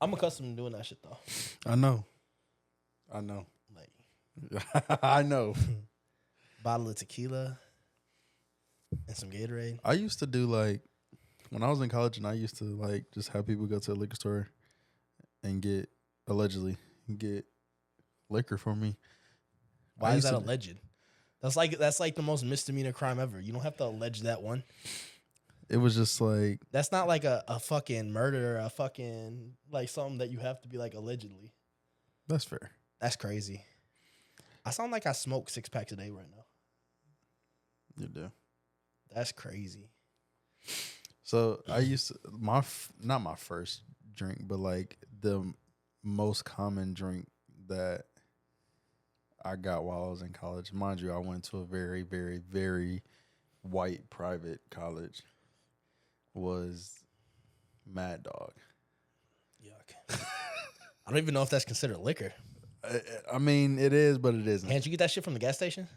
I'm accustomed to doing that shit though. I know. Like I know. bottle of tequila and some Gatorade. I used to do like when I was in college, and I used to like just have people go to a liquor store and allegedly get liquor for me. Why I is used that to- alleged? That's like the most misdemeanor crime ever. You don't have to allege that one. It was just like That's not like a fucking murder or a fucking like something that you have to be like allegedly. that's fair. That's crazy. I sound like I smoke 6 packs a day right now. You do. That's crazy. So I used to not my first drink, but like the most common drink that I got while I was in college. Mind you, I went to a very, very, very white private college. Was Mad Dog. Yuck. I don't even know if that's considered liquor. I mean, it is, but it isn't. Can't you get that shit from the gas station?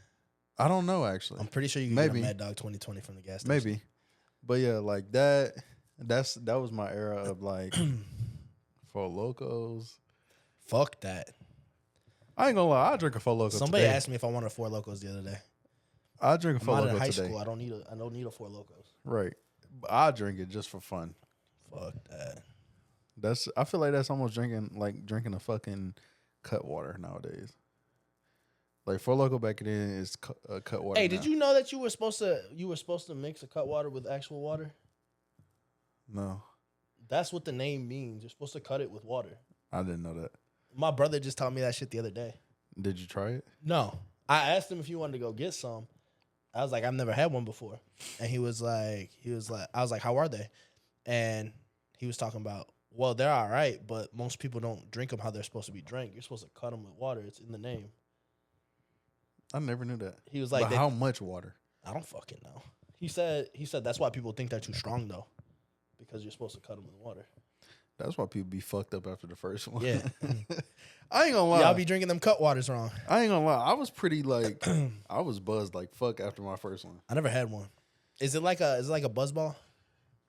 I don't know actually. I'm pretty sure you can Maybe. get a Mad Dog 2020 from the gas station. Maybe, but yeah, like that. That was my era of like Four Locos. Fuck that. I ain't gonna lie, I drink a Four Loco. Somebody today. asked me if I wanted 4 Locos the other day. I drink a I'm Four out Loco in high today. school. I don't need a 4 Locos. Right, but I drink it just for fun. Fuck that. I feel like that's almost drinking a fucking cut water nowadays. Like Four Loco back then is cut water. Hey, now. did you know that you were supposed to mix a cut water with actual water? No, That's what the name means. You're supposed to cut it with water. I didn't know that. My brother just taught me that shit the other day. Did you try it? No. I asked him if he wanted to go get some. I was like, I've never had one before. And he was like, I was like, how are they? And he was talking about, well, they're all right, but most people don't drink them how they're supposed to be drank. You're supposed to cut them with water. It's in the name. I never knew that. He was like, But how much water? I don't fucking know. He said that's why people think they're too strong though, because you're supposed to cut them with water. That's why people be fucked up after the first one. Yeah. I ain't gonna lie. Y'all be drinking them cut waters wrong. I ain't gonna lie. I was pretty like I was buzzed like fuck after my first one. I never had one. Is it like a buzz ball?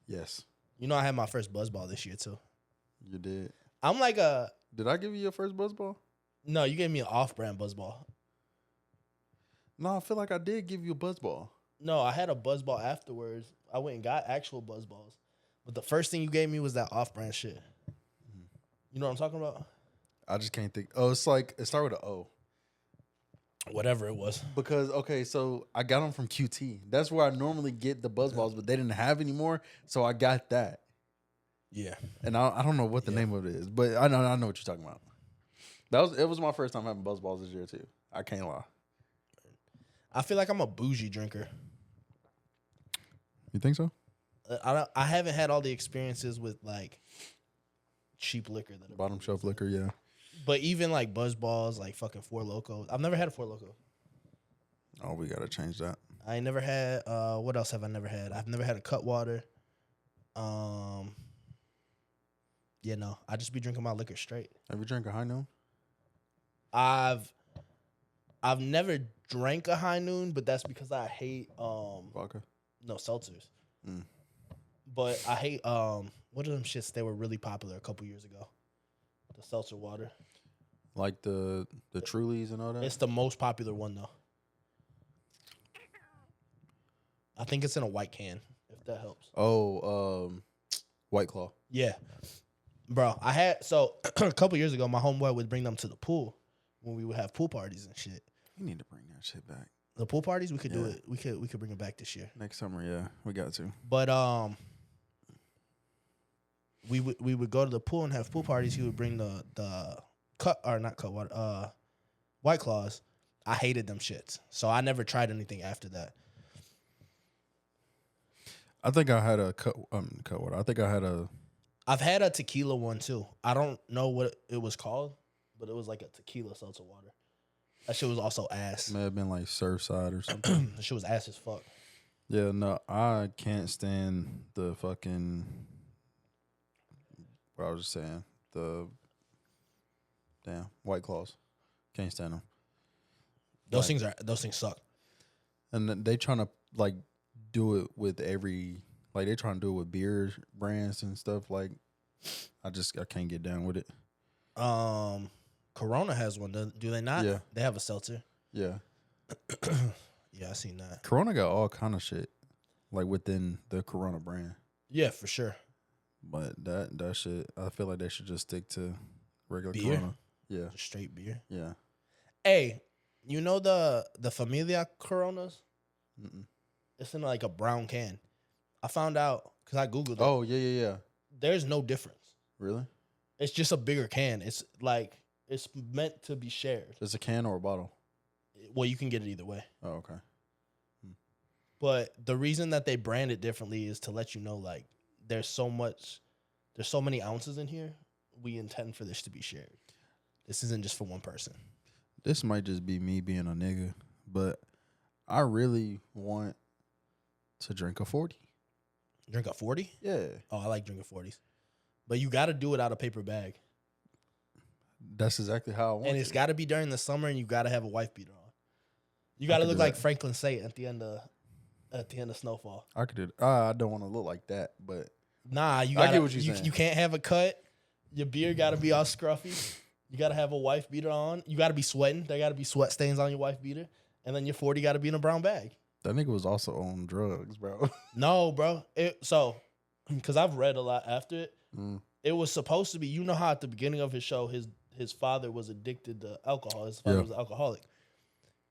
Yes, You know, I had my first buzz ball this year too. you did. I'm like Did I give you your first buzz ball? no, you gave me an off-brand buzz ball. No, I feel like I did give you a buzz ball. No, I had a buzz ball afterwards. I went and got actual buzz balls. But the first thing you gave me was that off-brand shit. You know what I'm talking about? I just can't think. Oh, it's like it started with an O. Whatever it was. Because okay, so I got them from QT. That's where I normally get the buzz balls, but they didn't have anymore, so I got that. Yeah. And I don't know what the name of it is, but I know what you're talking about. It was my first time having buzz balls this year too. I can't lie. I feel like I'm a bougie drinker. You think so? I haven't had all the experiences with like cheap liquor that Bottom shelf liquor, yeah. but even like buzz balls, like fucking Four Locos. I've never had a Four Loco. Oh, we gotta change that. I ain't never had what else have I never had? I've never had a cut water. Yeah, no. I just be drinking my liquor straight. Have you drank a High Noon? I've never drank a High Noon, but that's because I hate Vodka. no seltzers. Mm. But I hate what are them shits? They were really popular a couple years ago. The seltzer water. Like the Trulies and all that? It's the most popular one though. I think it's in a white can, if that helps. Oh, White Claw. Yeah. Bro, I had so a couple years ago, my homeboy would bring them to the pool when we would have pool parties and shit. We need to bring that shit back. The pool parties, we could do Yeah. it. We could bring it back this year. Next summer, yeah. We got to. But we would go to the pool and have pool parties. He would bring the White Claws. I hated them shits, so I never tried anything after that. I think I had a cut water. I think I had a I've had a tequila one too. I don't know what it was called, but it was like a tequila seltzer water. That shit was also ass. may have been like Surfside or something. That shit was ass as fuck. Yeah, no, I can't stand the fucking. What I was just saying, the damn White Claws, can't stand them. Those things suck. And then they trying to like do it with every like they trying to do it with beer brands and stuff. Like I can't get down with it. Corona has one. Do they not? Yeah. They have a seltzer. Yeah. Yeah, I seen that. Corona got all kind of shit like within the Corona brand. Yeah, for sure. But that shit, I feel like they should just stick to regular Beer? Corona. Yeah. Just straight beer. Yeah. Hey, you know the Familia Coronas? Mm-mm. It's in like a brown can. I found out because I googled it. Oh, yeah. There's no difference. Really? It's just a bigger can. It's like it's meant to be shared. It's a can or a bottle? Well, you can get it either way. Oh, okay. But the reason that they brand it differently is to let you know, like, there's so many ounces in here. We intend for this to be shared. This isn't just for one person. This might just be me being a nigga, but I really want to drink a 40. Drink a 40? Yeah. Oh, I like drinking 40s. But you got to do it out of paper bag. That's exactly how I want it. And it's got to be during the summer, and you got to have a wife beater on. You got to look like Franklin Saint at the end of Snowfall. I could do it. I don't want to look like that, but Nah, you got you can't have a cut. Your beard got to be all scruffy. You got to have a wife beater on. You got to be sweating. There got to be sweat stains on your wife beater. And then your 40 got to be in a brown bag. that nigga was also on drugs, bro. No, bro. Because I've read a lot after it. Mm. It was supposed to be, you know how at the beginning of his show, his father was addicted to alcohol. His father was an alcoholic.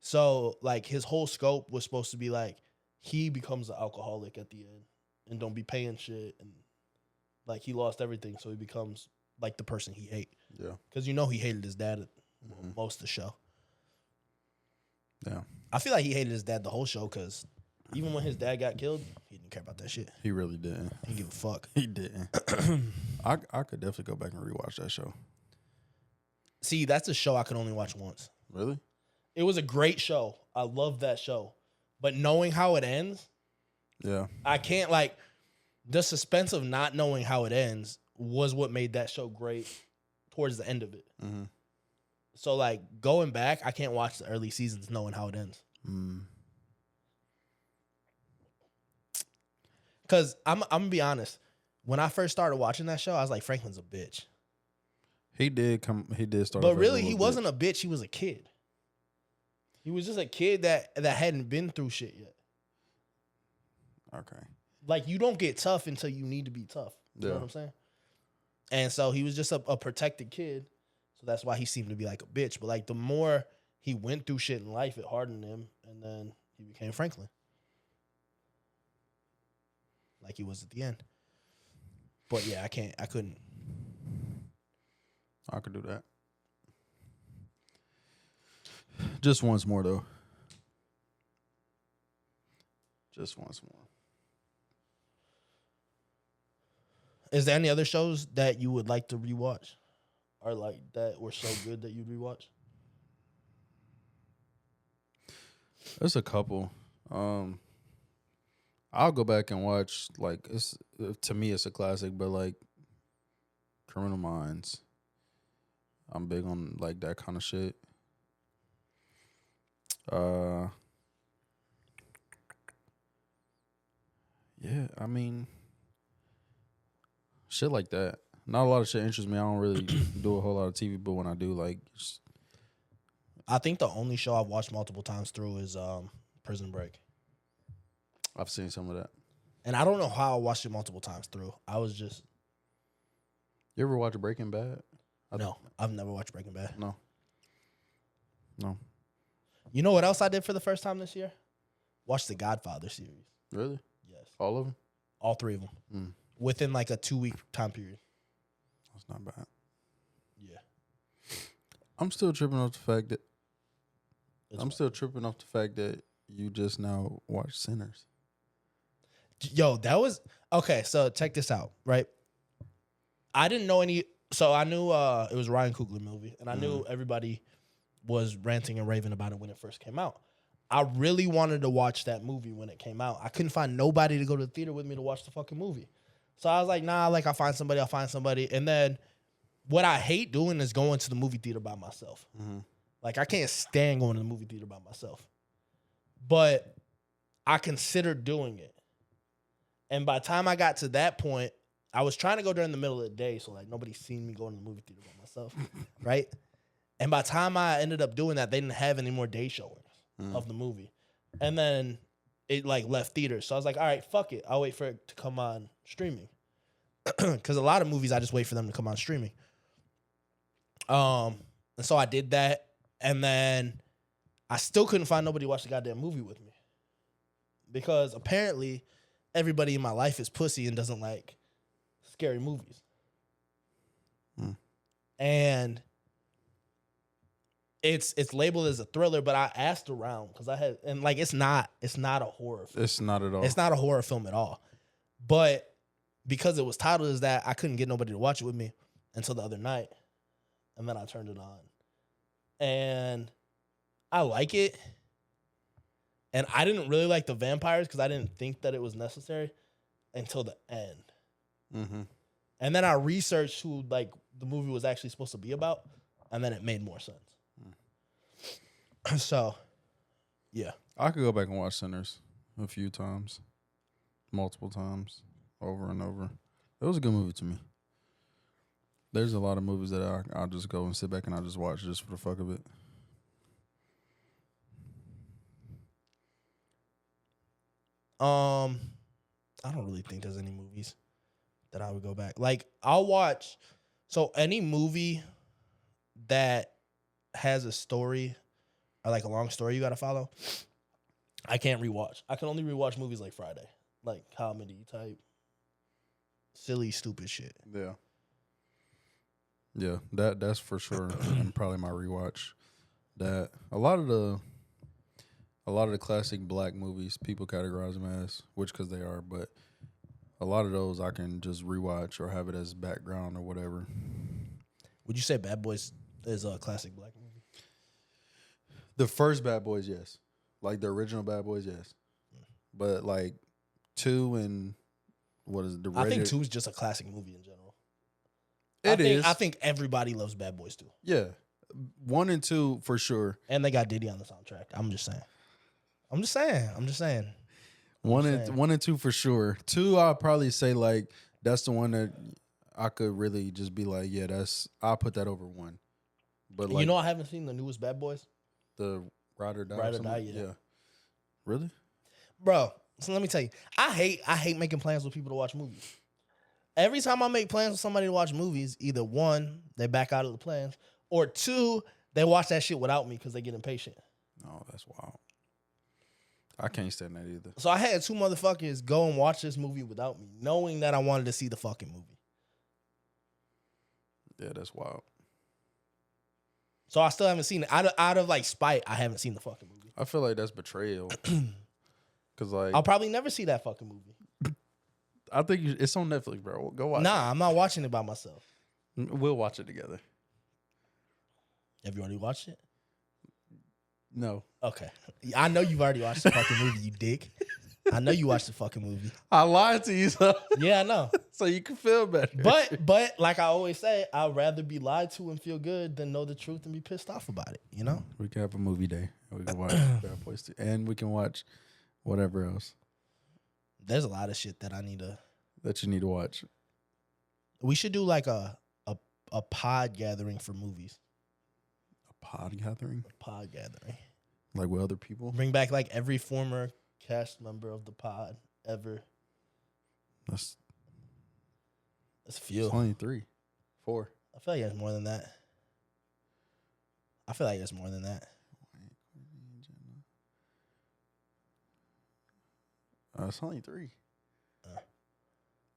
So, like, his whole scope was supposed to be, like, he becomes an alcoholic at the end and don't be paying shit. And, like, he lost everything. So he becomes, like, the person he hate. Yeah. Because, you know, he hated his dad most of the show. Yeah. I feel like he hated his dad the whole show because even when his dad got killed, he didn't care about that shit. He really didn't. He didn't give a fuck. He didn't. I could definitely go back and rewatch that show. See, that's a show I could only watch once. Really? It was a great show. I love that show. But knowing how it ends, Yeah. I can't, like, the suspense of not knowing how it ends was what made that show great towards the end of it. Mm-hmm. So, like, going back, I can't watch the early seasons knowing how it ends. Mm. Because I'm going to be honest. When I first started watching that show, I was like, Franklin's a bitch. He did start. But really, he wasn't a bitch. He was a kid. He was just a kid that hadn't been through shit yet. Okay. Like, you don't get tough until you need to be tough. You know what I'm saying? And so he was just a protected kid. So that's why he seemed to be like a bitch. But, like, the more he went through shit in life, it hardened him. And then he became Franklin. Like he was at the end. But, yeah, I couldn't. I could do that. Just once more, though. Just once more. Is there any other shows that you would like to rewatch? Or, like, that were so good that you'd rewatch? There's a couple. I'll go back and watch, like, to me it's a classic, but, like, Criminal Minds. I'm big on, like, that kind of shit. Yeah, I mean, shit like that. Not a lot of shit interests me. I don't really do a whole lot of TV, but when I do, like, I think the only show I've watched multiple times through is Prison Break. I've seen some of that. And I don't know how I watched it multiple times through. I was just... You ever watch Breaking Bad? No, I've never watched Breaking Bad. No. You know what else I did for the first time this year? Watch the Godfather series. Really? Yes. All of them? All three of them. Within like a 2-week time period. That's not bad. Yeah. I'm still tripping off the fact that you just now watched Sinners. Yo, that was... Okay, so check this out, right? I didn't know any... So I knew it was a Ryan Coogler movie, and I knew everybody was ranting and raving about it when it first came out. I really wanted to watch that movie when it came out. I couldn't find nobody to go to the theater with me to watch the fucking movie. So I was like, nah, like I'll find somebody. And then what I hate doing is going to the movie theater by myself. Mm-hmm. Like I can't stand going to the movie theater by myself. But I considered doing it. And by the time I got to that point, I was trying to go during the middle of the day, so like nobody's seen me going to the movie theater by myself, right? And by the time I ended up doing that, they didn't have any more day showings of the movie, and then it like left theaters. So I was like, all right, fuck it, I'll wait for it to come on streaming, because a lot of movies I just wait for them to come on streaming. And so I did that, and then I still couldn't find nobody to watch the goddamn movie with me, because apparently everybody in my life is pussy and doesn't like scary movies. And it's labeled as a thriller, but I asked around because I had, and like it's not a horror film. It's not at all. It's not a horror film at all. But because it was titled as that, I couldn't get nobody to watch it with me until the other night. And then I turned it on. And I like it. And I didn't really like the vampires because I didn't think that it was necessary until the end. Mm-hmm. And then I researched who like the movie was actually supposed to be about, and then it made more sense. So, yeah. I could go back and watch Sinners a few times, multiple times, over and over. It was a good movie to me. There's a lot of movies that I'll just go and sit back and I'll just watch just for the fuck of it. I don't really think there's any movies that I would go back. Like, I'll watch, so any movie that has a story or like a long story you gotta follow, I can't rewatch. I can only rewatch movies like Friday, like comedy type, silly, stupid shit. Yeah. Yeah, that's for sure. And probably my rewatch. That a lot of the classic black movies, people categorize them as, which because they are, but a lot of those I can just rewatch or have it as background or whatever. Would you say Bad Boys is a classic black movie? The first Bad Boys, yes. Like the original Bad Boys, yes. But like 2 and what is it? The I think 2 is just a classic movie in general. It is. I think everybody loves Bad Boys 2. Yeah. 1 and 2 for sure. And they got Diddy on the soundtrack. I'm just saying. One and 2 for sure. 2, I'll probably say like that's the one that I could really just be like, yeah, I'll put that over 1. But like, you know, I haven't seen the newest Bad Boys. The Ride or Die. Ride or Die, yeah. Really? Bro, so let me tell you, I hate making plans with people to watch movies. Every time I make plans with somebody to watch movies, either 1, they back out of the plans, or 2, they watch that shit without me because they get impatient. Oh, that's wild. I can't stand that either. So I had 2 motherfuckers go and watch this movie without me, knowing that I wanted to see the fucking movie. Yeah, that's wild. So I still haven't seen it. Out of like spite, I haven't seen the fucking movie. I feel like that's betrayal. Cause like I'll probably never see that fucking movie. I think it's on Netflix, bro. Go watch it. Nah, I'm not watching it by myself. We'll watch it together. Have you already watched it? No. Okay. I know you've already watched the fucking movie, you dick. I know you watched the fucking movie. I lied to you, so Yeah, I know. so you can feel better. But like I always say, I'd rather be lied to and feel good than know the truth and be pissed off about it, you know? We can have a movie day. We can watch Bad Boys 2. And we can watch whatever else There's a lot of shit that I need to. that you need to watch. We should do like a pod gathering for movies. A pod gathering? Pod gathering. Like with other people? Bring back like every former cast member of the pod ever. That's That's a few. it's only 3, 4. I feel like it's more than that. It's only 3.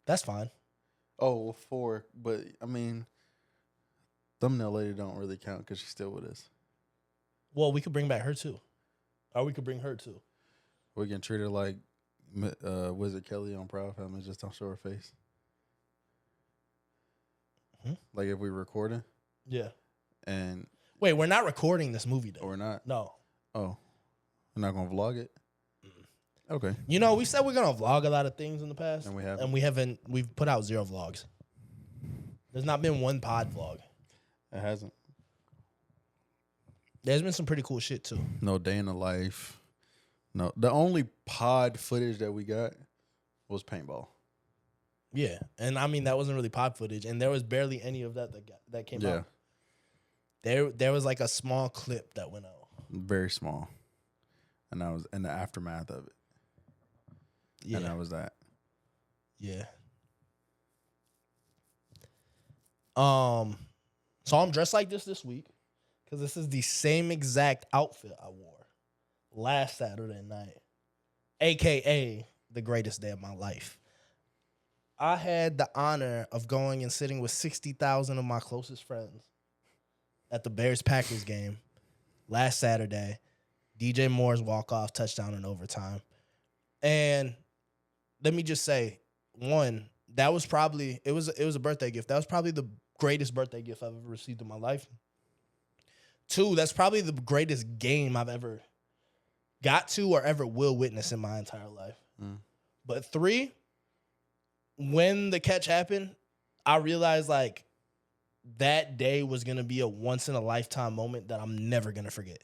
That's fine. Oh, well, 4. But I mean, thumbnail lady don't really count because she's still with us. Well, we could bring back her too. Or we could bring her too. We can treat her like Wizard Kelly on Proud Family, just don't show her face. Like if we recording Yeah. and Wait, we're not recording this movie though. or we're not. No. Oh, we're not gonna vlog it. Okay. You know, we said we're gonna vlog a lot of things in the past. And we haven't. And we haven't. We've put out 0 vlogs. There's not been one pod vlog. It hasn't. There's been some pretty cool shit too. No day in the life. No, the only pod footage that we got was paintball. Yeah, and I mean that wasn't really pop footage, and there was barely any of that came Yeah, out. There was like a small clip that went out. very small, and I was in the aftermath of it, Yeah, and that was that. yeah. So I'm dressed like this week because this is the same exact outfit I wore last Saturday night, aka the greatest day of my life. I had the honor of going and sitting with 60,000 of my closest friends at the Bears-Packers game last Saturday. DJ Moore's walk-off touchdown in overtime. And let me just say, one, that was probably it was a birthday gift. That was probably the greatest birthday gift I've ever received in my life. Two, that's probably the greatest game I've ever got to or ever will witness in my entire life. But three, when the catch happened, I realized like that day was gonna be a once in a lifetime moment that I'm never gonna forget.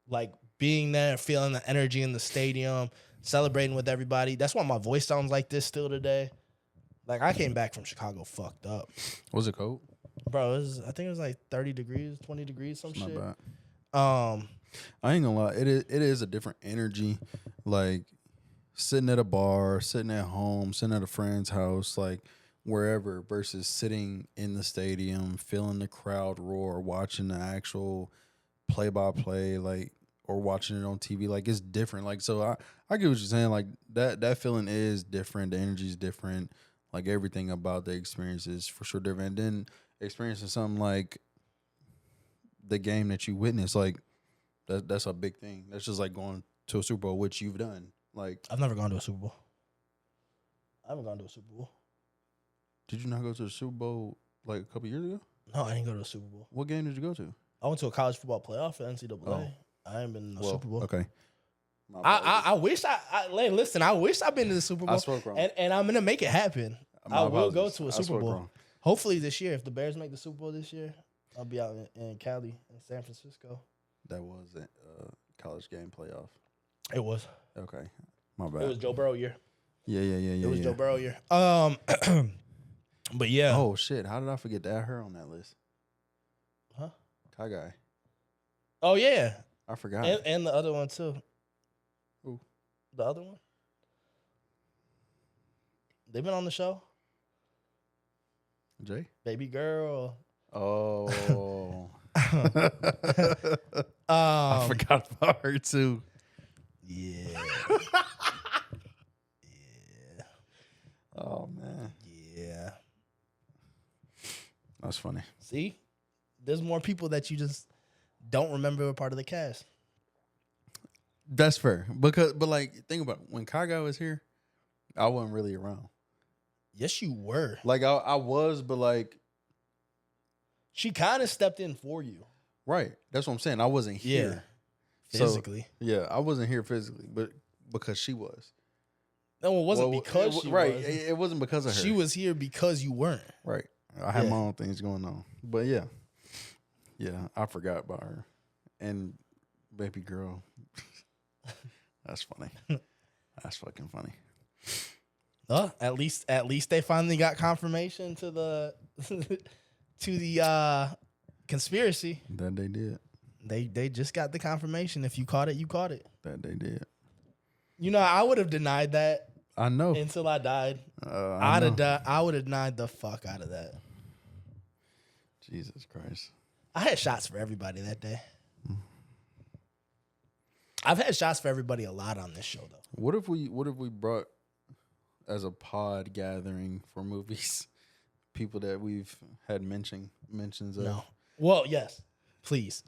Like being there, feeling the energy in the stadium, celebrating with everybody. That's why my voice sounds like this still today. Like I came back from Chicago fucked up. Was it cold? Bro, I think it was like 30 degrees, 20 degrees, some It's not shit. bad. I ain't gonna lie, it is a different energy. Like sitting at a bar, sitting at home, sitting at a friend's house, like wherever, versus sitting in the stadium, feeling the crowd roar, watching the actual play-by-play, like, or watching it on TV. Like it's different. Like so, I get what you're saying. Like that feeling is different. The energy is different. Like everything about the experience is for sure different. And then experiencing something like the game that you witnessed, like that's a big thing. That's just like going to a Super Bowl, which you've done. Like I've never gone to a Super Bowl. I haven't gone to a Super Bowl. Did you not go to the Super Bowl like a couple years ago? No, I didn't go to a Super Bowl. What game did you go to? I went to a college football playoff at NCAA. Oh. I ain't been in a Super Bowl. Okay. I wish listen, I wish I've been to the Super Bowl. I spoke wrong. And I'm gonna make it happen. My I will go apologies. to a I Super spoke Bowl. wrong. Hopefully this year. If the Bears make the Super Bowl this year, I'll be out in Cali and San Francisco. That was a college game playoff. It was. Okay. My bad. It was Joe Burrow year. Yeah. It was Joe Burrow year. But yeah. Oh shit! How did I forget to add her on that list? Huh? Kai guy. Oh yeah. I forgot. And the other one too. Who? The other one? They've been on the show. Jay? Baby girl. Oh. I forgot about her too. Yeah. Yeah. Oh man. Yeah. That's funny. See? There's more people that you just don't remember were part of the cast. That's fair. But like think about it. When Kaga was here, I wasn't really around. Yes, you were. Like I was, but like She kind of stepped in for you. right. That's what I'm saying. I wasn't here. Physically. So, yeah, I wasn't here physically, but because she was. No, it wasn't because she right. was. It wasn't because of her. She was here because you weren't. Right. I had Yeah. my own things going on. But yeah. Yeah, I forgot about her. And baby girl. That's funny. That's fucking funny. At least they finally got confirmation to the to the conspiracy. That they did. They just got the confirmation. If you caught it, you caught it. That they did. You know, I would have denied that I know. until I died. I know. I would have denied the fuck out of that. Jesus Christ. I had shots for everybody that day. I've had shots for everybody a lot on this show though. What if we brought as a pod gathering for movies people that we've had mentions of? No. Well, yes. Please.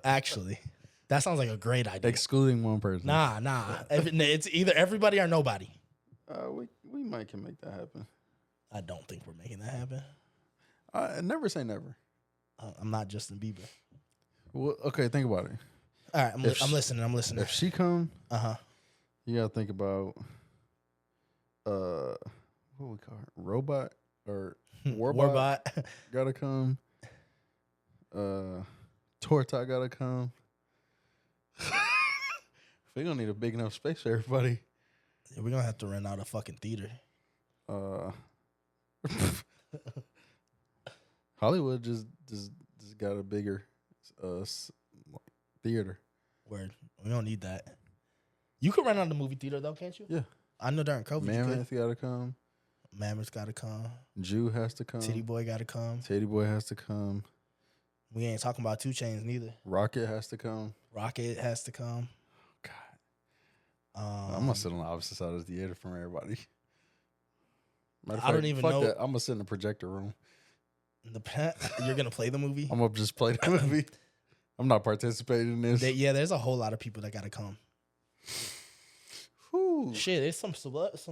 Actually, that sounds like a great idea. Excluding one person. Nah. It's either everybody or nobody. We might can make that happen. I don't think we're making that happen. I never say never. I'm not Justin Bieber. Well, okay, think about it. All right, I'm listening. I'm listening. If she come, Uh-huh. you gotta think about what we call her? Robot or Warbot Warbot. gotta come. Torta gotta come. We gonna need a big enough space for everybody. Yeah, we're gonna have to rent out a fucking theater. Uh, Hollywood just got a bigger theater. Word. We don't need that. You could rent out the movie theater though, can't you? Yeah. I know during COVID you could. Mammoth gotta come. Mammoth's gotta come. Jew has to come. Titty Boy gotta come. Teddy Boy has to come. We ain't talking about 2 Chainz neither. Rocket has to come. Rocket has to come. God. I'm gonna sit on the opposite side of the theater from everybody. I don't even know. That. I'm gonna sit in the projector room. You're gonna play the movie? I'm gonna just play the movie. I'm not participating in this. There's a whole lot of people that gotta come. Whew. Shit, there's some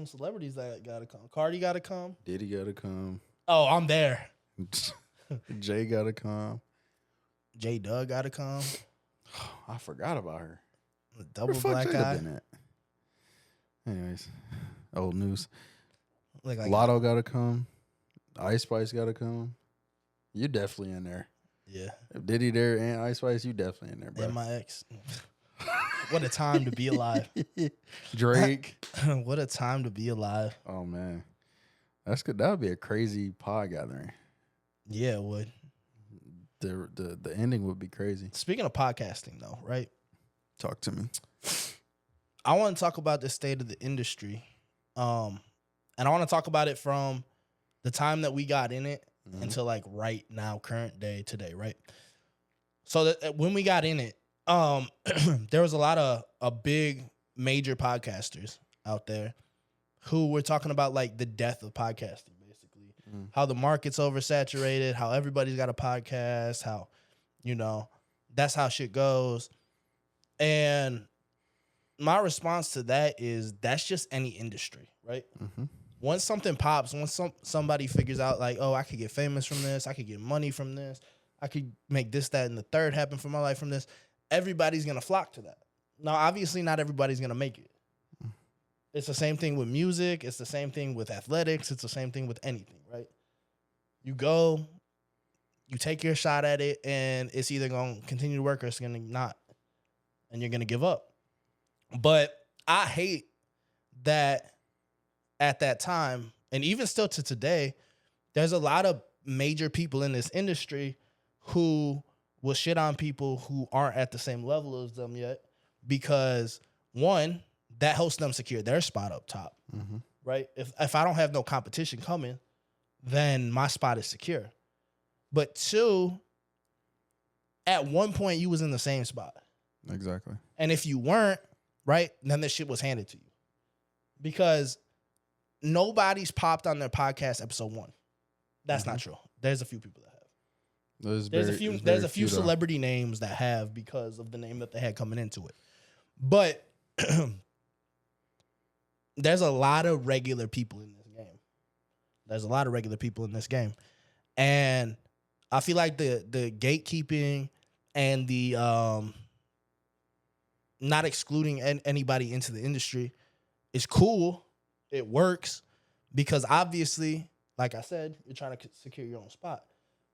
celebrities that gotta come. Cardi gotta come. Diddy gotta come. Oh, I'm there. Jay gotta come. J Doug gotta come. I forgot about her. Double Black Eye. Anyways, old news. Like Lotto gotta come. Ice Spice gotta come. You definitely in there. Yeah. If Diddy there and Ice Spice, you definitely in there, bro. And my ex. What a time to be alive. Drake. What a time to be alive. Oh man. That's good. That would be a crazy pod gathering. Yeah, it would. The ending would be crazy. Speaking of podcasting though, right? Talk to me. I want to talk about the state of the industry. And I want to talk about it from the time that we got in it until like right now, current day today, right? So that when we got in it, there was a lot of big major podcasters out there who were talking about like the death of podcasting, basically. How the market's oversaturated, how everybody's got a podcast, how, that's how shit goes. And my response to that is that's just any industry, right? Mm-hmm. Once something pops, once somebody figures out like, oh, I could get famous from this, I could get money from this, I could make this, that, and the third happen for my life from this, everybody's going to flock to that. Now, obviously, not everybody's going to make it. It's the same thing with music. It's the same thing with athletics. It's the same thing with anything, right? You go, you take your shot at it, and it's either going to continue to work or it's going to not. And you're going to give up. But I hate that at that time, and even still to today, there's a lot of major people in this industry who will shit on people who aren't at the same level as them yet because, one, that helps them secure their spot up top, right? If I don't have no competition coming, then my spot is secure. But two, at one point, you was in the same spot. Exactly. And if you weren't, right, then this shit was handed to you. Because nobody's popped on their podcast episode 1. That's not true. There's a few people that have. There's a few celebrity names that have because of the name that they had coming into it. But there's a lot of regular people in this game. And I feel like the gatekeeping and the not excluding anybody into the industry is cool. It works because obviously, like I said, you're trying to secure your own spot.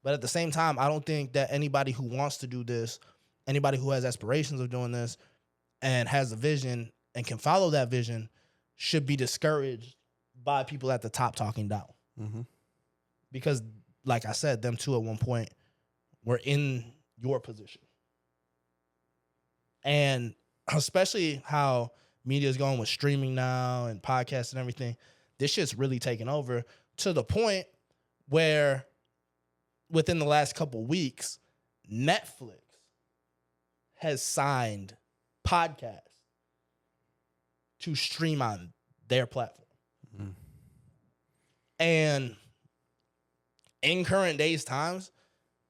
But at the same time, I don't think that anybody who wants to do this, anybody who has aspirations of doing this and has a vision and can follow that vision should be discouraged by people at the top talking down. Because, like I said, them two at one point were in your position. And especially how media is going with streaming now and podcasts and everything, this shit's really taken over to the point where within the last couple weeks, Netflix has signed podcasts to stream on their platform. And in current days times,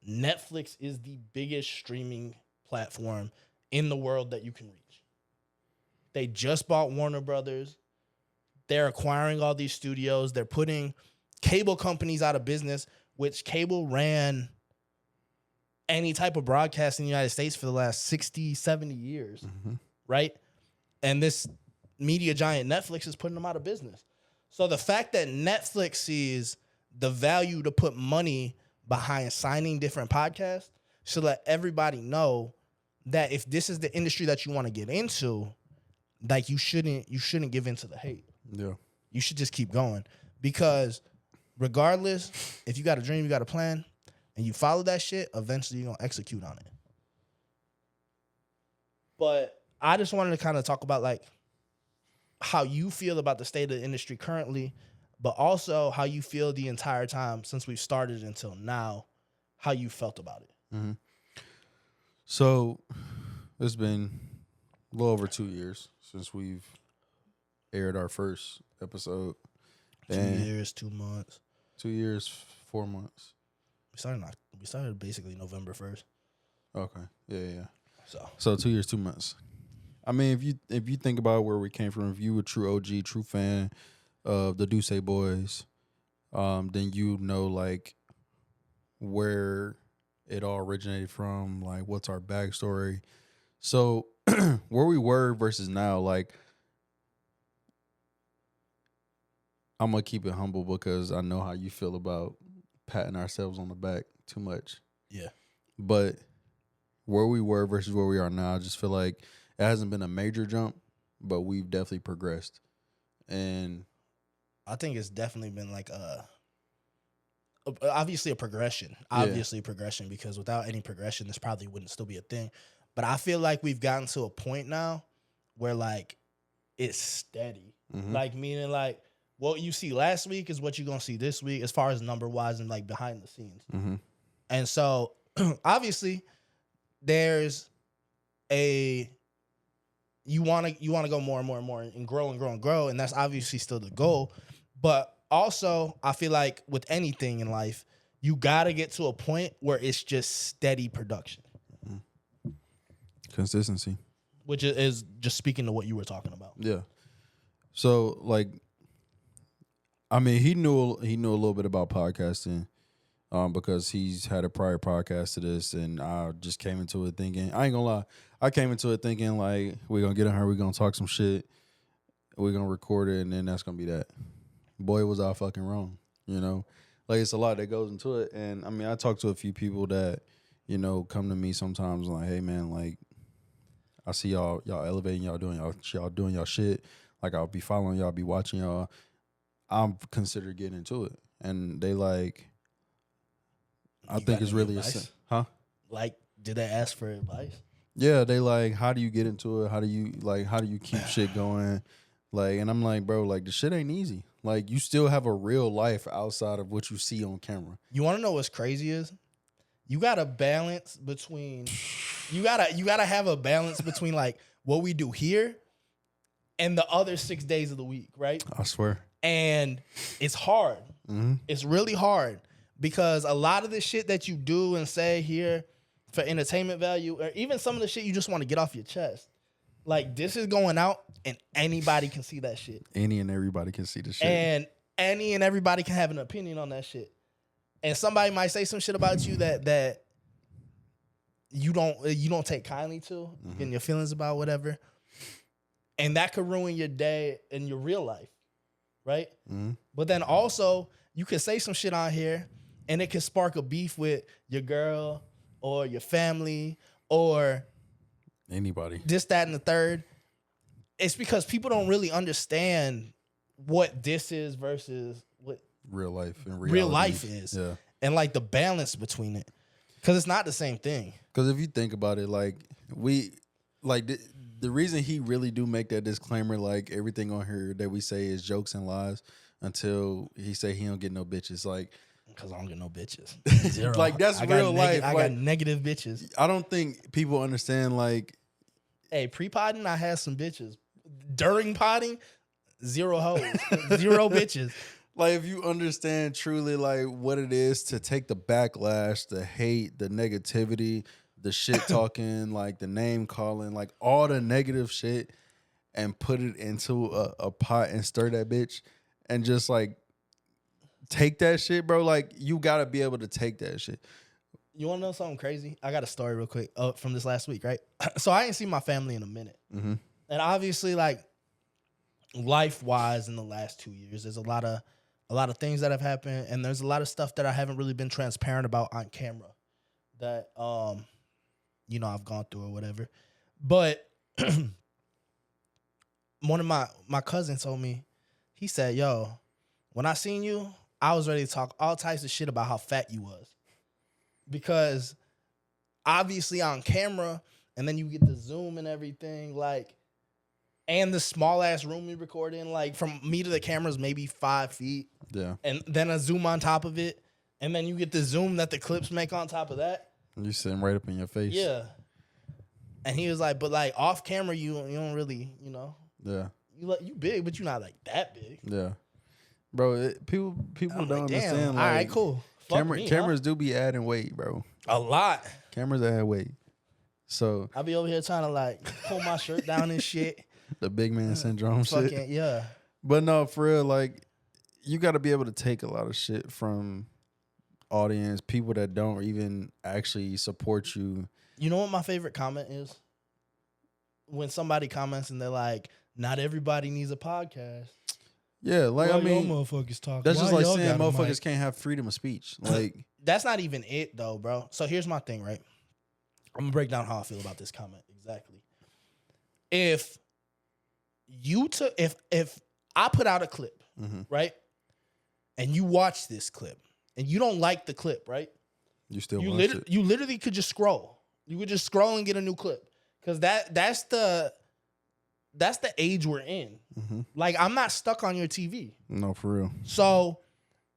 Netflix is the biggest streaming platform in the world that you can reach. They just bought Warner Brothers. They're acquiring all these studios. They're putting cable companies out of business, which cable ran any type of broadcast in the United States for the last 60, 70 years, right? And this media giant Netflix is putting them out of business. So the fact that Netflix sees the value to put money behind signing different podcasts should let everybody know that if this is the industry that you want to get into, like you shouldn't give in to the hate. Yeah. You should just keep going, because regardless, if you got a dream, you got a plan, and you follow that shit, eventually you're gonna execute on it. But I just wanted to kind of talk about like how you feel about the state of the industry currently, but also how you feel the entire time since we've started until now, how you felt about it. Mm-hmm. So it's been a little over 2 years since we've aired our first episode. 2 years, 2 months. 2 years, 4 months. We started basically November 1st. Okay. Yeah. So 2 years, 2 months. I mean, if you think about where we came from, if you were a true OG, true fan of the Duce Boys, then you know like where it all originated from, like what's our backstory. So where we were versus now, like I'm gonna keep it humble because I know how you feel about patting ourselves on the back too much. Yeah. But where we were versus where we are now, I just feel like it hasn't been a major jump, but we've definitely progressed. And I think it's definitely been like obviously a progression. Progression, because without any progression, this probably wouldn't still be a thing. But I feel like we've gotten to a point now where like it's steady. mm-hmm. Like meaning like what you see last week is what you're gonna see this week as far as number wise and like behind the scenes. Mm-hmm. And so obviously there's you want to go more and more and more and grow and grow and grow, and that's obviously still the goal. But also I feel like with anything in life, you got to get to a point where it's just steady production. Mm-hmm. Consistency, which is just speaking to what you were talking about. Yeah. So like, I mean, he knew a little bit about podcasting, because he's had a prior podcast to this, and I just came into it thinking, I ain't gonna lie, I came into it thinking like we're gonna get on her, we're gonna talk some shit, we're gonna record it, and then that's gonna be that. Boy, was I fucking wrong, you know? Like, it's a lot that goes into it. And I mean, I talked to a few people that, you know, come to me sometimes like, hey man, like I see y'all elevating, y'all doing y'all shit. Like, I'll be following y'all, be watching y'all. I'm considered getting into it. And they like, I think it's really huh? Like, did they ask for advice? Yeah, they like, how do you get into it? How do you keep shit going? Like, and I'm like, bro, like the shit ain't easy. Like, you still have a real life outside of what you see on camera. You want to know what's crazy is? You gotta balance between you gotta have a balance between like what we do here and the other 6 days of the week, right? I swear. And it's hard. Mm-hmm. It's really hard because a lot of the shit that you do and say here for entertainment value, or even some of the shit you just want to get off your chest, like this is going out and anybody can see that shit. Any and everybody can see the shit. And any and everybody can have an opinion on that shit. And somebody might say some shit about you that you don't take kindly to, mm-hmm. getting your feelings about whatever. And that could ruin your day and your real life, right? Mm-hmm. But then also, you could say some shit on here and it could spark a beef with your girl or your family or anybody. This, that, and the third. It's because people don't really understand what this is versus what real life and real life is. Yeah. And like the balance between it. Because it's not the same thing. Because if you think about it, like the reason he really do make that disclaimer, like everything on here that we say is jokes and lies until he say he don't get no bitches. Like, because I don't get no bitches. Zero. Like, that's real life. I like, got negative bitches. I don't think people understand, like, hey, pre-podding, I had some bitches. During podding, zero hoes. Zero bitches. Like, if you understand truly, like, what it is to take the backlash, the hate, the negativity, the shit talking, like, the name calling, like, all the negative shit, and put it into a pot and stir that bitch, and just, like, take that shit, bro. Like, you gotta be able to take that shit. You want to know something crazy? I got a story real quick from this last week, right? So I ain't seen my family in a minute. Mm-hmm. And obviously, like, life-wise in the last 2 years, there's a lot of things that have happened, and there's a lot of stuff that I haven't really been transparent about on camera that, I've gone through or whatever. But one of my cousins told me, he said, yo, when I seen you, I was ready to talk all types of shit about how fat you was. Because obviously on camera, and then you get the zoom and everything, like, and the small ass room we record in, like from me to the camera's maybe 5 feet. Yeah. And then a zoom on top of it. And then you get the zoom that the clips make on top of that. You sitting right up in your face. Yeah. And he was like, but like off camera, you don't really, you know. Yeah. You big, but you're not like that big. Yeah. Bro, people I'm don't like, damn, understand. all Like, right, cool. Fuck me, cameras do be adding weight, bro. A lot. Cameras add weight. So I be over here trying to like pull my shirt down and shit. the big man syndrome shit. Fucking yeah. But no, for real, like you got to be able to take a lot of shit from audience, people that don't even actually support you. You know what my favorite comment is? When somebody comments and they're like, "Not everybody needs a podcast." Yeah, like Why I mean, y'all motherfuckers talking? that's just Why like y'all saying got a motherfuckers mic? can't have freedom of speech. Like, That's not even it though, bro. So here's my thing, right? I'm gonna break down how I feel about this comment exactly. If I put out a clip, right, and you watch this clip, and you don't like the clip, right? you still You watch it. you literally could just scroll. You could just scroll and get a new clip, because that's the age we're in. Like, I'm not stuck on your TV. No, for real. So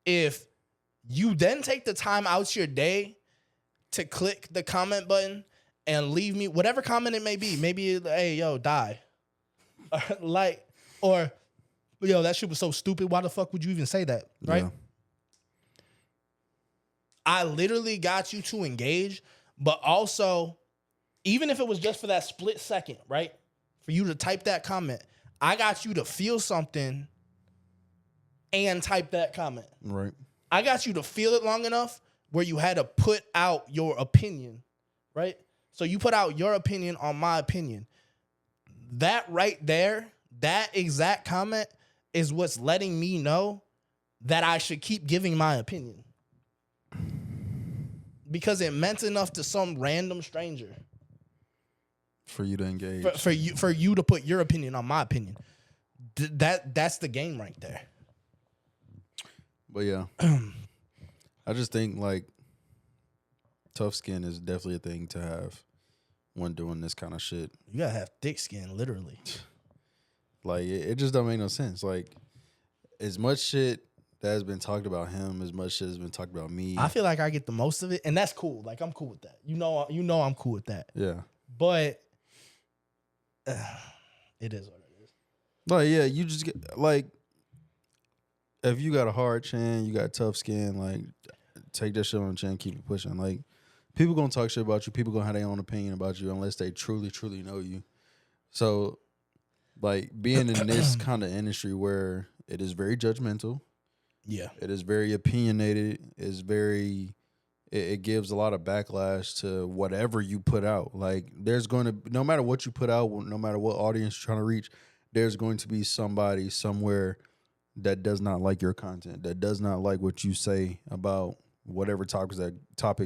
if you then take the time out your day to click the comment button and leave me whatever comment it may be, maybe, hey, yo, die. Or yo, that shit was so stupid. Why the fuck would you even say that? Right? Yeah. I literally got you to engage, but also, even if it was just for that split second, right? For you to type that comment, I got you to feel something and type that comment. Right. I got you to feel it long enough where you had to put out your opinion, right? So you put out your opinion on my opinion. That right there, that exact comment is what's letting me know that I should keep giving my opinion. Because it meant enough to some random stranger. For you to engage. For you to put your opinion on my opinion. That's the game right there. But yeah, I just think like tough skin is definitely a thing to have when doing this kind of shit. You gotta have thick skin, literally. Like it just don't make no sense. Like as much shit that has been talked about him, as much shit has been talked about me. I feel like I get the most of it, and that's cool. Like, I'm cool with that. You know I'm cool with that. Yeah. But it is what it is. Like yeah, you just get like if you got a hard chin, you got tough skin, like take that shit on the chin, keep it pushing. Like people gonna talk shit about you. People gonna have their own opinion about you unless they truly, truly know you. So like being in this kind of industry where it is very judgmental. Yeah. It is very opinionated. It gives a lot of backlash to whatever you put out. Like there's going to, no matter what you put out, no matter what audience you're trying to reach, there's going to be somebody somewhere that does not like your content, that does not like what you say about whatever topics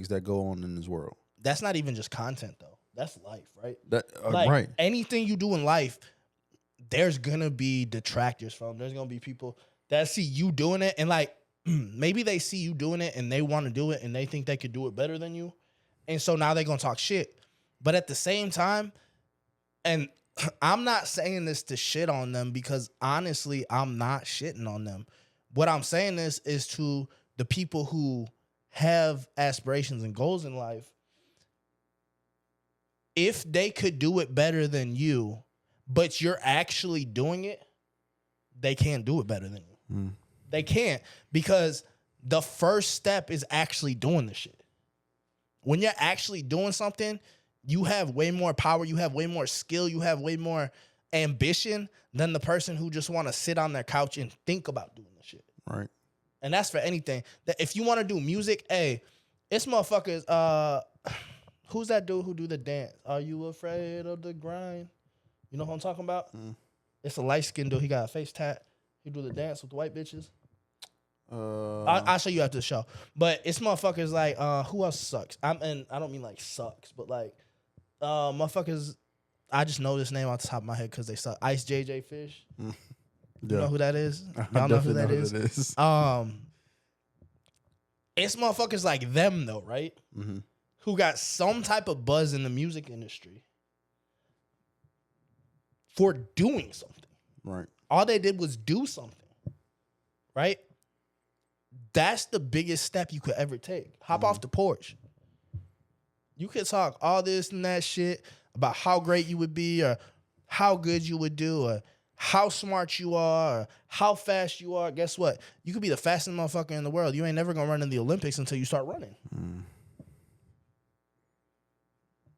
that go on in this world. That's not even just content though. That's life, right? That Like, right. anything you do in life, there's gonna be detractors from. There's gonna be people that see you doing it and like maybe they see you doing it and they want to do it and they think they could do it better than you. And so now they're gonna talk shit. But at the same time, and I'm not saying this to shit on them because honestly, I'm not shitting on them. What I'm saying is to the people who have aspirations and goals in life. If they could do it better than you, but you're actually doing it, they can't do it better than you. They can't, because the first step is actually doing the shit. When you're actually doing something, you have way more power, you have way more skill, you have way more ambition than the person who just want to sit on their couch and think about doing the shit. Right. And that's for anything. That if you want to do music, hey, it's motherfuckers. Who's that dude who do the dance? Are you afraid of the grind? You know what I'm talking about? It's a light-skinned dude. He got a face tat. He do the dance with the white bitches. I'll show you after the show. But it's motherfuckers like, who else sucks? And I don't mean like sucks, but like motherfuckers, I just know this name off the top of my head because they suck. Ice JJ Fish. Yeah. You know who that is? I Y'all know who definitely that is? is. It's motherfuckers like them though, right? Mm-hmm. Who got some type of buzz in the music industry for doing something. Right. All they did was do something, right? That's the biggest step you could ever take. Hop off the porch. You could talk all this and that shit about how great you would be or how good you would do or how smart you are or how fast you are. Guess what? You could be the fastest motherfucker in the world. You ain't never gonna run in the Olympics until you start running. Mm.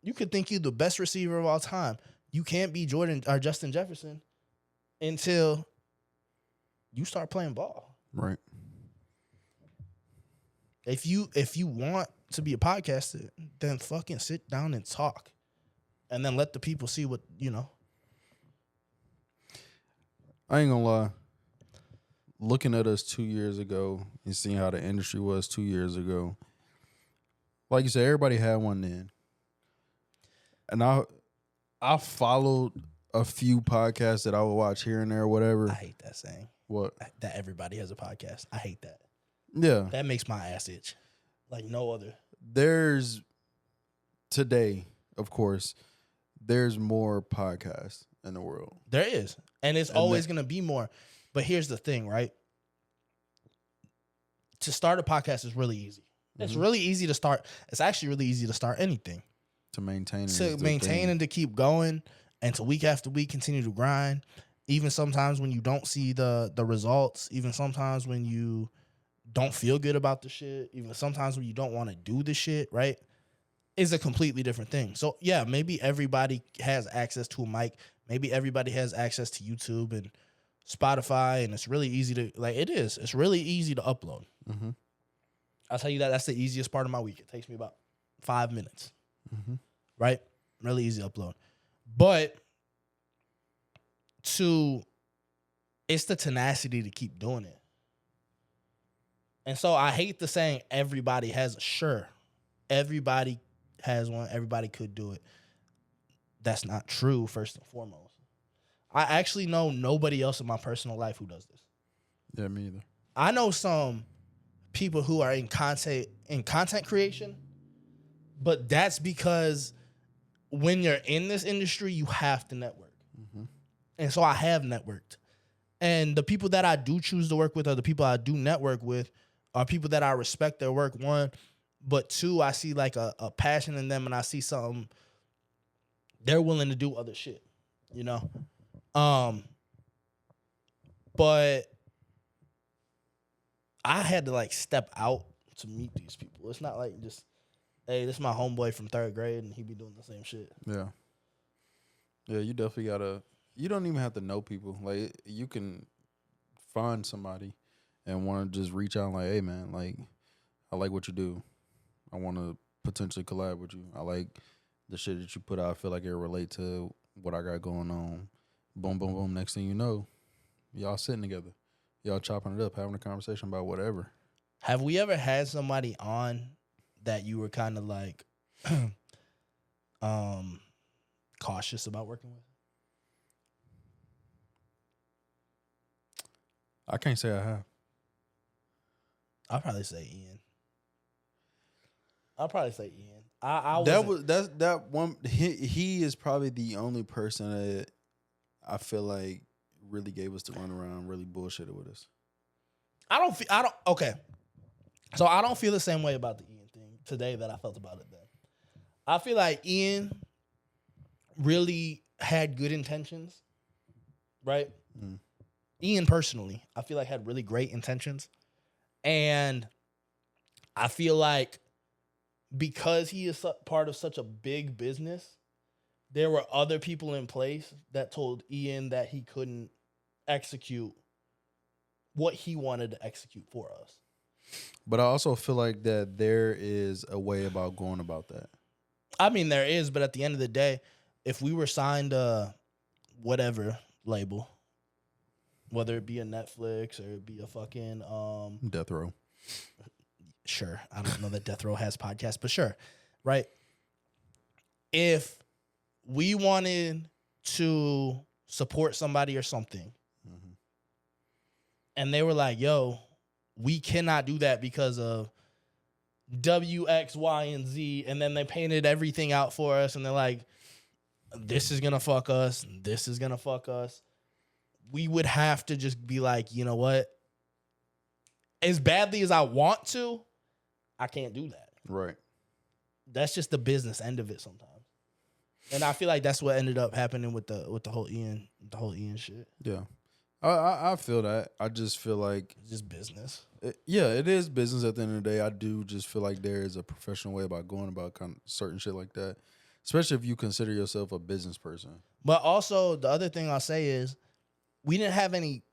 You could think you the best receiver of all time. You can't be Jordan or Justin Jefferson until you start playing ball. Right. If you want to be a podcaster, then fucking sit down and talk. And then let the people see what, you know. I ain't gonna lie. Looking at us 2 years ago and seeing how the industry was 2 years ago, like you said, everybody had one then. And I followed a few podcasts that I would watch here and there or whatever. I hate that saying. What? That everybody has a podcast. I hate that. Yeah. That makes my ass itch. Like no other. There's today, of course, there's more podcasts in the world. There is. And it's always going to be more. But here's the thing, right? To start a podcast is really easy. It's really easy to start. It's actually really easy to start anything. To maintain And to keep going and to week after week continue to grind. Even sometimes when you don't see the results, even sometimes when you don't feel good about the shit, even sometimes when you don't want to do the shit, right? Is a completely different thing. So yeah, maybe everybody has access to a mic. Maybe everybody has access to YouTube and Spotify, and it's really easy to it's really easy to upload. Mm-hmm. I'll tell you that's the easiest part of my week. It takes me about 5 minutes, right? Really easy to upload. But it's the tenacity to keep doing it. And so I hate the saying everybody has. Sure, everybody has one. Everybody could do it. That's not true, first and foremost. I actually know nobody else in my personal life who does this. Yeah, me either. I know some people who are in content creation, but that's because when you're in this industry, you have to network. Mm-hmm. And so I have networked. And the people that I do choose to work with or the people I do network with are people that I respect their work, one. But two, I see like a passion in them and I see something they're willing to do other shit, you know? But I had to like step out to meet these people. It's not like just, hey, this is my homeboy from 3rd grade and he be doing the same shit. Yeah. Yeah, you definitely gotta, you don't even have to know people. Like, you can find somebody and want to just reach out like, hey man, like, I like what you do. I want to potentially collab with you. I like the shit that you put out. I feel like it relate to what I got going on. Boom, boom, boom. Next thing you know, y'all sitting together. Y'all chopping it up, having a conversation about whatever. Have we ever had somebody on that you were kind of like cautious about working with? I can't say I have. I'll probably say Ian. That one. He is probably the only person that I feel like really gave us the runaround, really bullshitted with us. Okay. So I don't feel the same way about the Ian thing today that I felt about it then. I feel like Ian really had good intentions, right? Mm. Ian personally, I feel like had really great intentions. And I feel like because he is part of such a big business, there were other people in place that told Ian that he couldn't execute what he wanted to execute for us. But I also feel like that there is a way about going about that. I mean, there is, but at the end of the day, if we were signed a whatever label, whether it be a Netflix or it be a fucking Death Row. Sure. I don't know that Death Row has podcasts, but sure. Right? If we wanted to support somebody or something. Mm-hmm. And they were like, yo, we cannot do that because of W, X, Y, and Z. And then they painted everything out for us. And they're like, this is going to fuck us. This is going to fuck us. We would have to just be like, you know what? As badly as I want to, I can't do that. Right. That's just the business end of it sometimes. And I feel like that's what ended up happening with the whole Ian shit. Yeah. I feel that. I just feel like It's just business. it is business at the end of the day. I do just feel like there is a professional way about going about kind of certain shit like that, especially if you consider yourself a business person. But also, the other thing I'll say is we didn't have any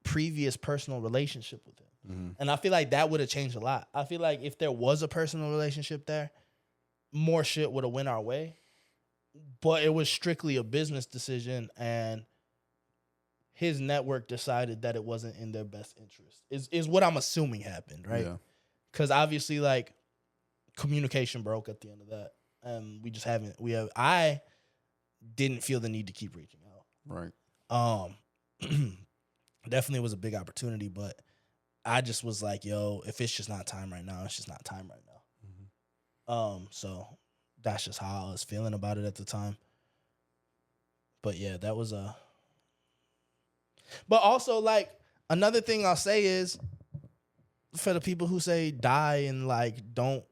previous personal relationship with him. Mm-hmm. And I feel like that would have changed a lot. I feel like if there was a personal relationship there, more shit would have went our way. But it was strictly a business decision, and his network decided that it wasn't in their best interest. Is what I'm assuming happened, right? Yeah. Because obviously, like, communication broke at the end of that, and we just haven't. I didn't feel the need to keep reaching out. Right. Definitely was a big opportunity, but I just was like, yo, if it's just not time right now, it's just not time right now. Mm-hmm. So that's just how I was feeling about it at the time. But yeah, that was a. But also, like, another thing I'll say is, for the people who say die and like don't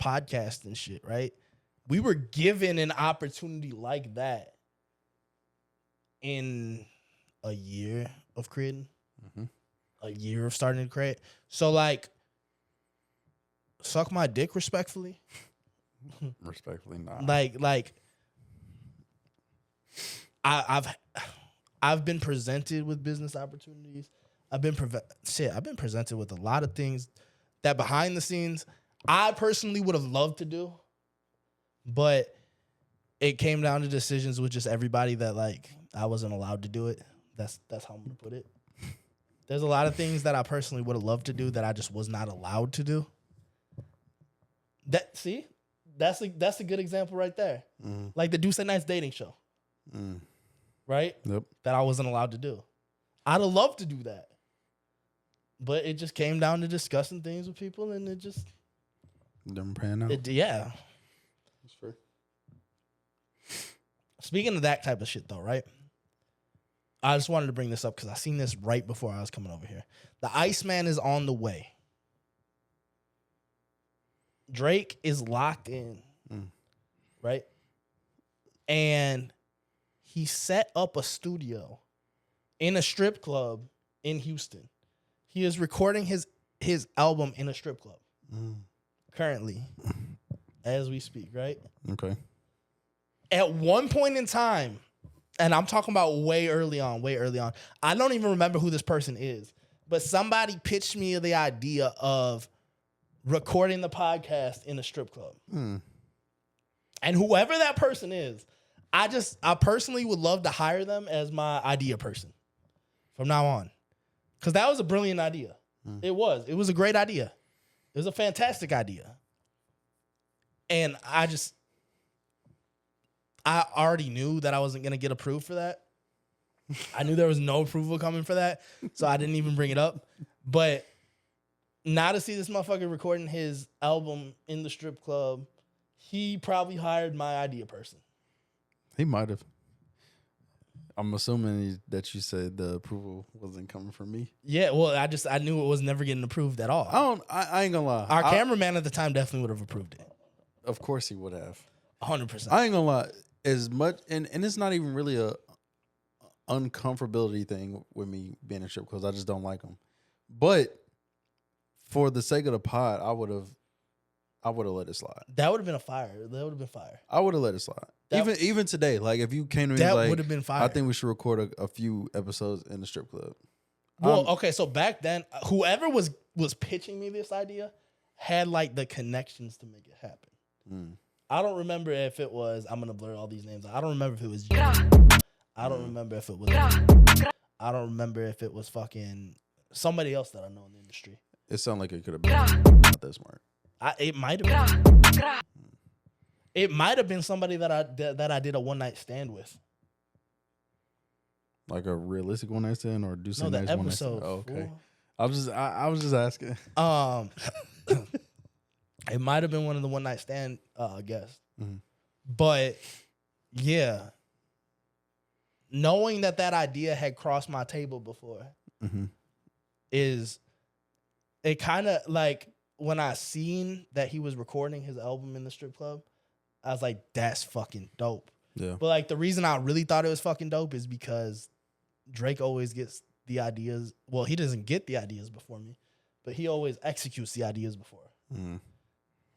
podcast and shit, right? We were given an opportunity like that in a year of creating, Mm-hmm. a year of starting to create. So, like, suck my dick respectfully. Respectfully, not. Like, I've been presented with business opportunities. I've been presented with a lot of things that behind the scenes I personally would have loved to do, but it came down to decisions with just everybody that, like, I wasn't allowed to do it. That's how I'm gonna put it. There's a lot of things that I personally would have loved to do that I just was not allowed to do. That's a good example right there. Mm. Like the Deuce at Night's dating show, Mm. right? Yep. That I wasn't allowed to do. I'd have loved to do that. But it just came down to discussing things with people, and it just... Them pan out. Yeah. That's fair. Speaking of that type of shit, though, right? I just wanted to bring this up because I seen this right before I was coming over here. The Iceman is on the way. Drake is locked in, right? And he set up a studio in a strip club in Houston. He is recording his album in a strip club currently as we speak, right? Okay. At one point in time, and I'm talking about way early on, I don't even remember who this person is, but somebody pitched me the idea of recording the podcast in a strip club. And whoever that person is, I personally would love to hire them as my idea person from now on. Because that was a brilliant idea. It was a great idea. It was a fantastic idea. And I already knew that I wasn't going to get approved for that. I knew there was no approval coming for that, so I didn't even bring it up. But now to see this motherfucker recording his album in the strip club, he probably hired my idea person. He might have. I'm assuming that you said the approval wasn't coming from me. Yeah, well, I knew it was never getting approved at all. I ain't gonna lie. Our cameraman at the time definitely would have approved it. Of course he would have. 100%. I ain't gonna lie. As much, and it's not even really a uncomfortability thing with me being in strip clubs. I just don't like them. But for the sake of the pod, I would have let it slide. That would have been a fire. That would have been fire. I would have let it slide. Even today, like if you came to me, that like, would have been fire. I think we should record a few episodes in the strip club. Well, okay, so back then, whoever was pitching me this idea had like the connections to make it happen. I don't remember if it was, I'm gonna blur all these names. I don't remember if it was G. I don't remember if it was. I don't remember if it was fucking somebody else that I know in the industry. It sounded like it could have been not that smart. It might have been. It might have been somebody that I did a one night stand with. Like a realistic one night stand or do No, some the nice one night stand? episode. Oh, okay. Fool. I was just asking. It might have been one of the one night stand guests, Mhm. but yeah, knowing that idea had crossed my table before Mm-hmm. is it kind of like when I seen that he was recording his album in the strip club, I was like, that's fucking dope. Yeah. But like the reason I really thought it was fucking dope is because Drake always gets the ideas. Well, he doesn't get the ideas before me, but he always executes the ideas before. Mm-hmm.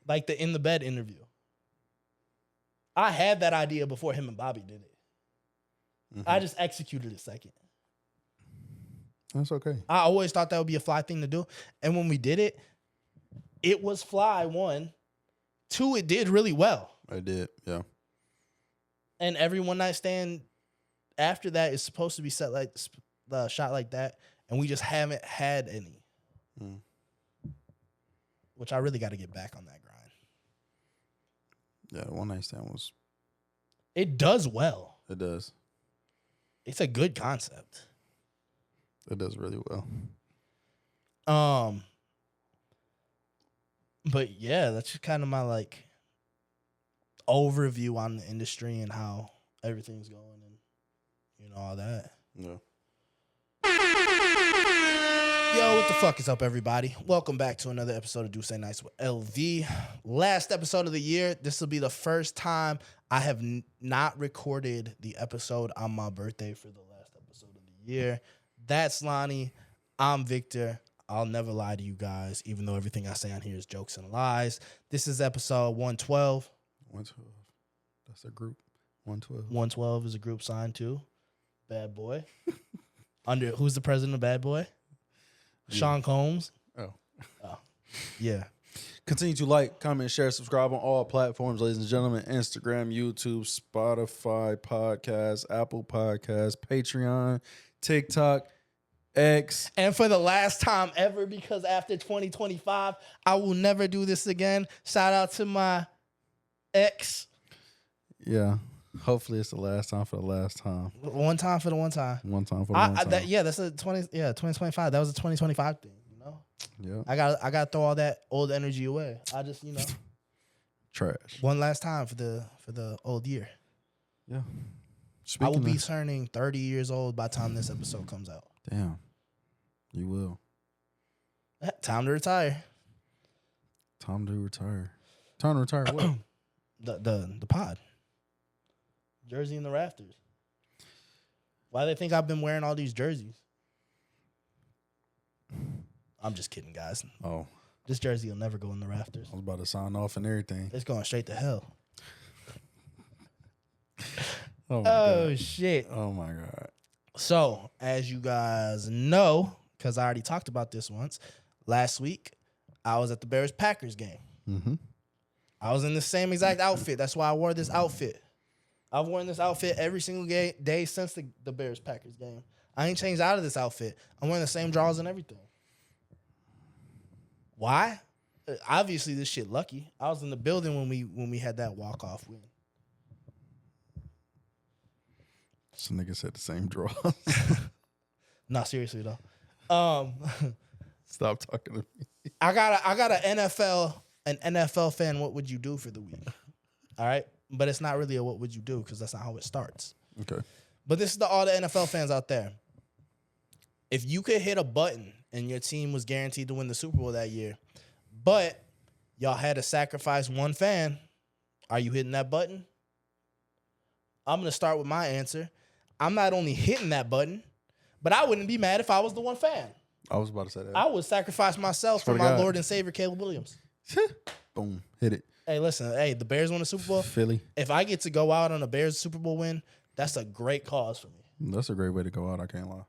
Like the In the Bed interview. I had that idea before him and Bobby did it. Mm-hmm. I just executed it second. That's okay. I always thought that would be a fly thing to do. And when we did it, it was fly, one. Two, it did really well. I did. Yeah. And every one night stand after that is supposed to be set like shot like that. And we just haven't had any. Mm. Which I really got to get back on that grind. Yeah. One night stand was. It does well. It does. It's a good concept. It does really well. But yeah, that's just kind of my like overview on the industry and how everything's going and all that. Yeah. Yo, what the fuck is up, everybody? Welcome back to another episode of Do Say Nice with LV. Last episode of the year. This will be the first time I have not recorded the episode on my birthday for the last episode of the year. That's Lonnie. I'm Victor. I'll never lie to you guys, even though everything I say on here is jokes and lies. This is episode 112. 112. That's a group. 112. 112 is a group signed to Bad Boy. Who's the president of Bad Boy? Yeah. Sean Combs. Oh. Yeah. Continue to like, comment, share, subscribe on all platforms, ladies and gentlemen. Instagram, YouTube, Spotify, Podcast, Apple Podcasts, Patreon, TikTok, X. And for the last time ever, because after 2025, I will never do this again. Shout out to my ex. Yeah. Hopefully it's the last time for the last time. One time for the one time. One time for the one time. That's a 2025. That was a 2025 thing, Yeah. I got to throw all that old energy away. I just, Trash. one last time for the old year. Yeah. I will be turning 30 years old by the time this episode comes out. Damn. You will. Time to retire. Time to retire. Time to retire what? The pod. Jersey in the rafters. Why do they think I've been wearing all these jerseys? I'm just kidding, guys. Oh. This jersey will never go in the rafters. I was about to sign off and everything. It's going straight to hell. Oh, my God. Shit. Oh, my God. So, as you guys know, because I already talked about this once, last week, I was at the Bears-Packers game. Mm-hmm. I was in the same exact outfit. That's why I wore this outfit. I've worn this outfit every single day since the Bears-Packers game. I ain't changed out of this outfit. I'm wearing the same drawers and everything. Why? Obviously, this shit lucky. I was in the building when we had that walk-off win. Some nigga said the same draw. No, seriously though. Stop talking to me. I got an NFL fan. What would you do for the week? All right, but it's not really a what would you do because that's not how it starts. Okay. But this is all the NFL fans out there. If you could hit a button and your team was guaranteed to win the Super Bowl that year, but y'all had to sacrifice one fan, are you hitting that button? I'm gonna start with my answer. I'm not only hitting that button, but I wouldn't be mad if I was the one fan. I was about to say that. I would sacrifice myself Swear for to my God. Lord and Savior, Caleb Williams. Boom. Hit it. Hey, listen. Hey, the Bears won the Super Bowl. Philly. If I get to go out on a Bears Super Bowl win, that's a great cause for me. That's a great way to go out. I can't lie.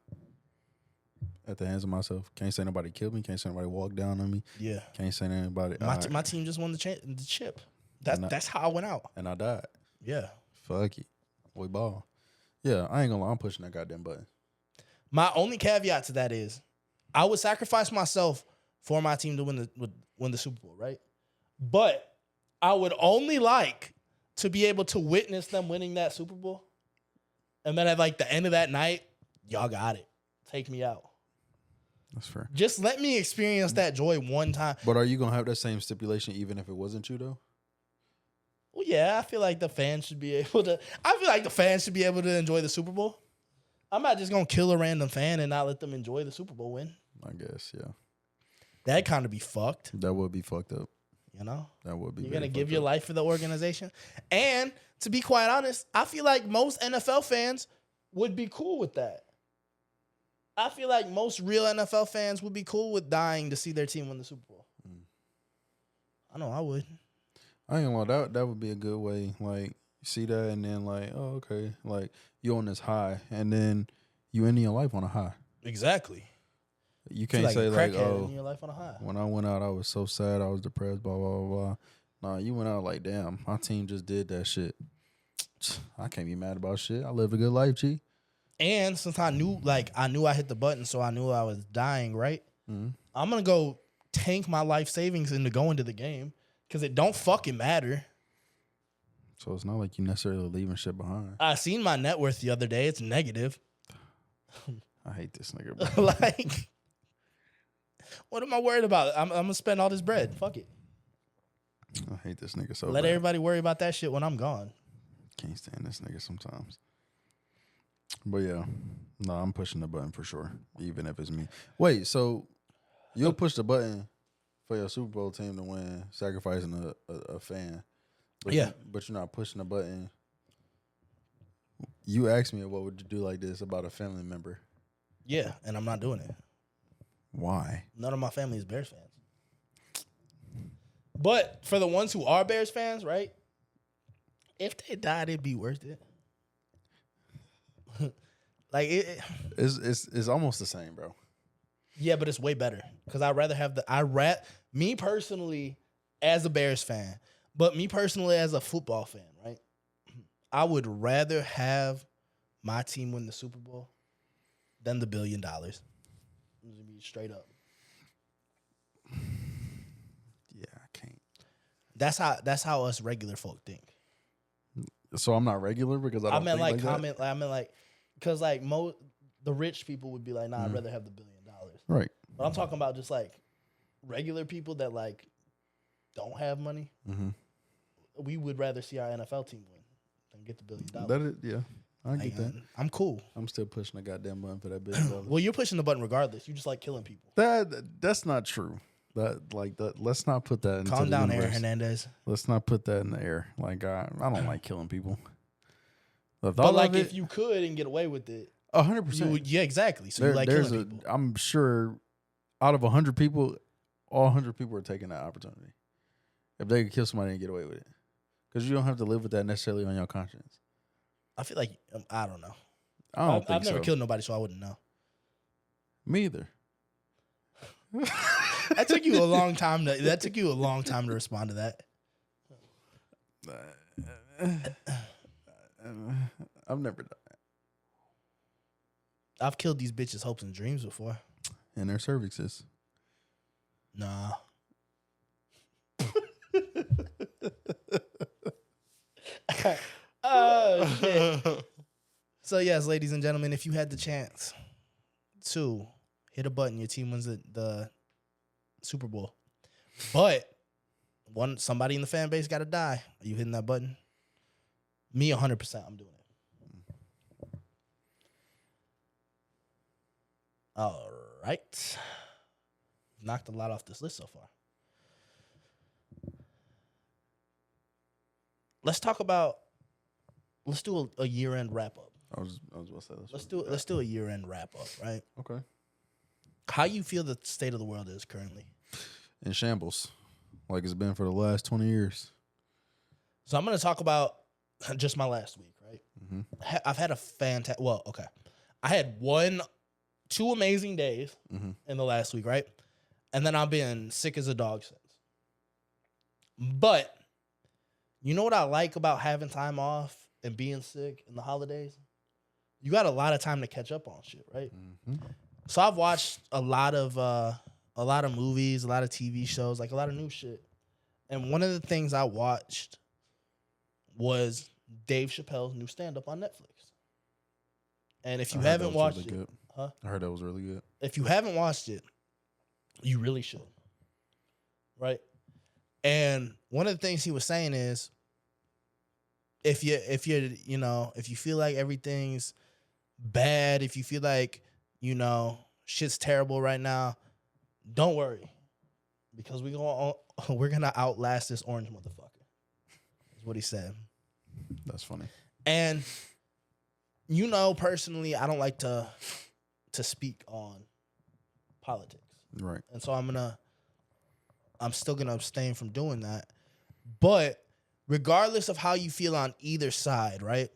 At the hands of myself. Can't say nobody killed me. Can't say nobody walked down on me. Yeah. Can't say anybody. My team just won the chip. That's how I went out. And I died. Yeah. Fuck it. We ball. Yeah, I ain't gonna lie. I'm pushing that goddamn button. My only caveat to that is I would sacrifice myself for my team to win the Super Bowl, right? But I would only like to be able to witness them winning that Super Bowl. And then at like the end of that night, y'all got it. Take me out. That's fair. Just let me experience that joy one time. But are you gonna have that same stipulation even if it wasn't you though? Well, yeah, I feel like the fans should be able to. I feel like the fans should be able to enjoy the Super Bowl. I'm not just gonna kill a random fan and not let them enjoy the Super Bowl win. I guess, yeah. That'd kind of be fucked. That would be fucked up. You know, That would be. you're very gonna give fucked your up. life for the organization. And to be quite honest, I feel like most NFL fans would be cool with that. I feel like most real NFL fans would be cool with dying to see their team win the Super Bowl. I know I would. I ain't gonna lie, that would be a good way. Like, you see that and then like, oh, okay. Like, you on this high and then you ending your life on a high. Exactly. You Feel can't say a like, crackhead oh, ending your life on a high. when I went out, I was so sad, I was depressed, blah, blah, blah, blah. Nah, you went out like, damn, my team just did that shit. I can't be mad about shit. I lived a good life, G. And since I knew I hit the button, so I knew I was dying, right? Mm-hmm. I'm gonna go tank my life savings into going to the game because it don't fucking matter. So it's not like you necessarily leaving shit behind. I seen my net worth the other day. It's negative. I hate this nigga, bro. Like, what am I worried about? I'm gonna spend all this bread. Fuck it. I hate this nigga so Let bad. everybody worry about that shit when I'm gone. Can't stand this nigga sometimes. But yeah, no, I'm pushing the button for sure, even if it's me. Wait, so you'll push the button for your Super Bowl team to win, sacrificing a fan? But Yeah. but you're not pushing the button. You asked me what would you do like this about a family member. Yeah, and I'm not doing it. Why? None of my family is Bears fans. But for the ones who are Bears fans, right? If they died, it'd be worth it. Like It's almost the same, bro. yeah, but it's way better because I'd rather have me personally as a Bears fan, but me personally as a football fan, right? I would rather have my team win the Super Bowl than the $1 billion. I'm just gonna be straight up. Yeah, I can't. That's how us regular folk think. So I'm not regular because I don't think like that? I meant like, because like the rich people would be like, nah, I'd rather have the $1 billion. Right. But I'm talking about just like regular people that like don't have money. Mm-hmm. We would rather see our NFL team win than get the $1 billion. That is, yeah, I get that. I'm cool. I'm still pushing the goddamn button for that $1 billion. Well, you're pushing the button regardless. You just like killing people. That's not true. Let's not put that into Calm the down, Aaron universe. Hernandez. Let's not put that in the air. Like I don't like killing people. But like, if you could and get away with it, 100%. yeah, exactly. So you like killing people. I'm sure out of 100 people, all 100 people are taking that opportunity. If they could kill somebody and get away with it, because you don't have to live with that necessarily on your conscience. I feel like I don't know. I've never killed nobody, so I wouldn't know. Me either. That took you a long time to respond to that. I've never done that. I've killed these bitches' hopes and dreams before. And their cervixes. Nah. Oh shit. So yes, ladies and gentlemen, if you had the chance to hit a button, your team wins the Super Bowl. But somebody in the fan base got to die. Are you hitting that button? Me, 100%. I'm doing it. All right. Knocked a lot off this list so far. Let's do a year-end wrap-up. I was about to say this. Let's do a year-end wrap-up, right? Okay. How you feel the state of the world is currently? In shambles, like it's been for the last 20 years. So I'm going to talk about just my last week, right? Mm-hmm. I've had a fantastic. Well, okay, I had 2 amazing days in the last week, right? And then I've been sick as a dog since. But you know what I like about having time off and being sick in the holidays? You got a lot of time to catch up on shit, right? Mm-hmm. So I've watched a lot of movies, a lot of TV shows, like a lot of new shit. And one of the things I watched was Dave Chappelle's new stand-up on Netflix. And if you I heard that haven't was watched really it, good. huh? I heard that was really good. If you haven't watched it, you really should. Right? And one of the things he was saying is, if you feel like everything's bad, if you feel like, shit's terrible right now, don't worry. Because we're gonna outlast this orange motherfucker. Is what he said. That's funny. And personally, I don't like to speak on politics. Right. And so I'm still gonna abstain from doing that. But regardless of how you feel on either side, right?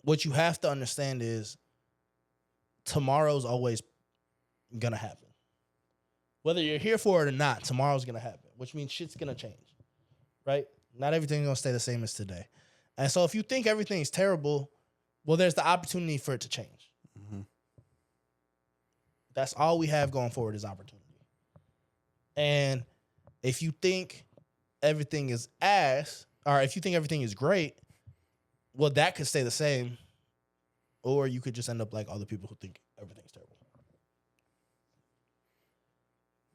What you have to understand is tomorrow's always gonna happen. Whether you're here for it or not, tomorrow's gonna happen, which means shit's gonna change. Right? Not everything's gonna stay the same as today. And so if you think everything's terrible, well, there's the opportunity for it to change. Mm-hmm. That's all we have going forward is opportunity. And if you think everything is ass, or if you think everything is great, well, that could stay the same. Or you could just end up like other people who think everything's terrible.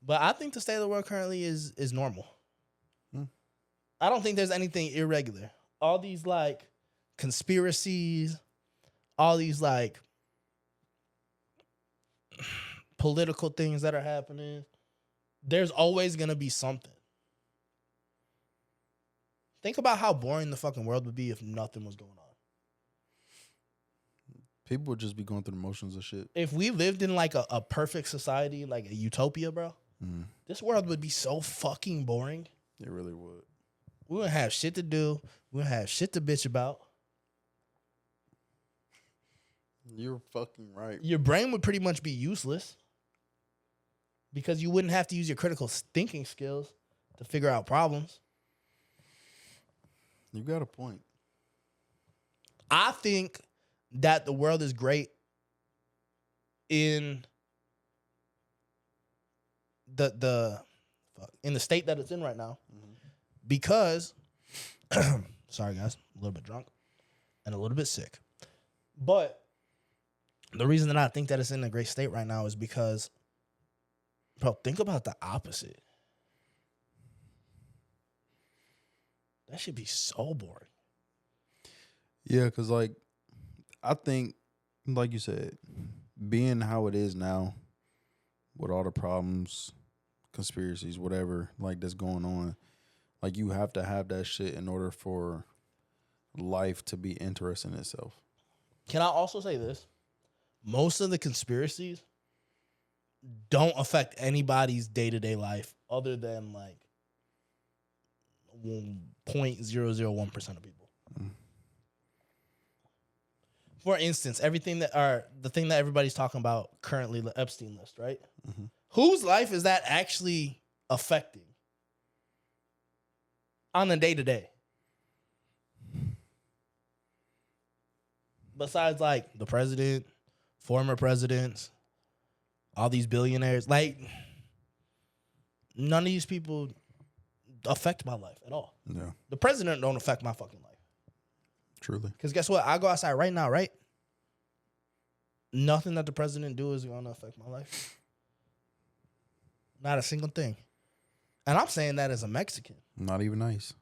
But I think the state of the world currently is normal. I don't think there's anything irregular. All these like conspiracies, all these like political things that are happening, there's always going to be something. Think about how boring the fucking world would be if nothing was going on. People would just be going through the motions of shit. If we lived in like a perfect society, like a utopia, bro, this world would be so fucking boring. It really would. We wouldn't have shit to do. We wouldn't have shit to bitch about. You're fucking right. Your brain would pretty much be useless because you wouldn't have to use your critical thinking skills to figure out problems. You got a point. I think that the world is great in the state that it's in right now. Because, sorry guys, a little bit drunk and a little bit sick. But the reason that I think that it's in a great state right now is because, bro, think about the opposite. That should be so boring. Yeah, because, like, I think, like you said, being how it is now, with all the problems, conspiracies, whatever, like, that's going on, like, you have to have that shit in order for life to be interesting in itself. Can I also say this? Most of the conspiracies don't affect anybody's day-to-day life other than, like, 0.001% of people. For instance, the thing that everybody's talking about currently, the Epstein list, right? Whose life is that actually affecting on the day-to-day? Besides, like, the president, former presidents, all these billionaires, like, none of these people affect my life at all. Yeah. The president don't affect my fucking life. Truly. Because guess what? I go outside right now, right? Nothing that the president do is going to affect my life. Not a single thing. And I'm saying that as a Mexican. Not even nice.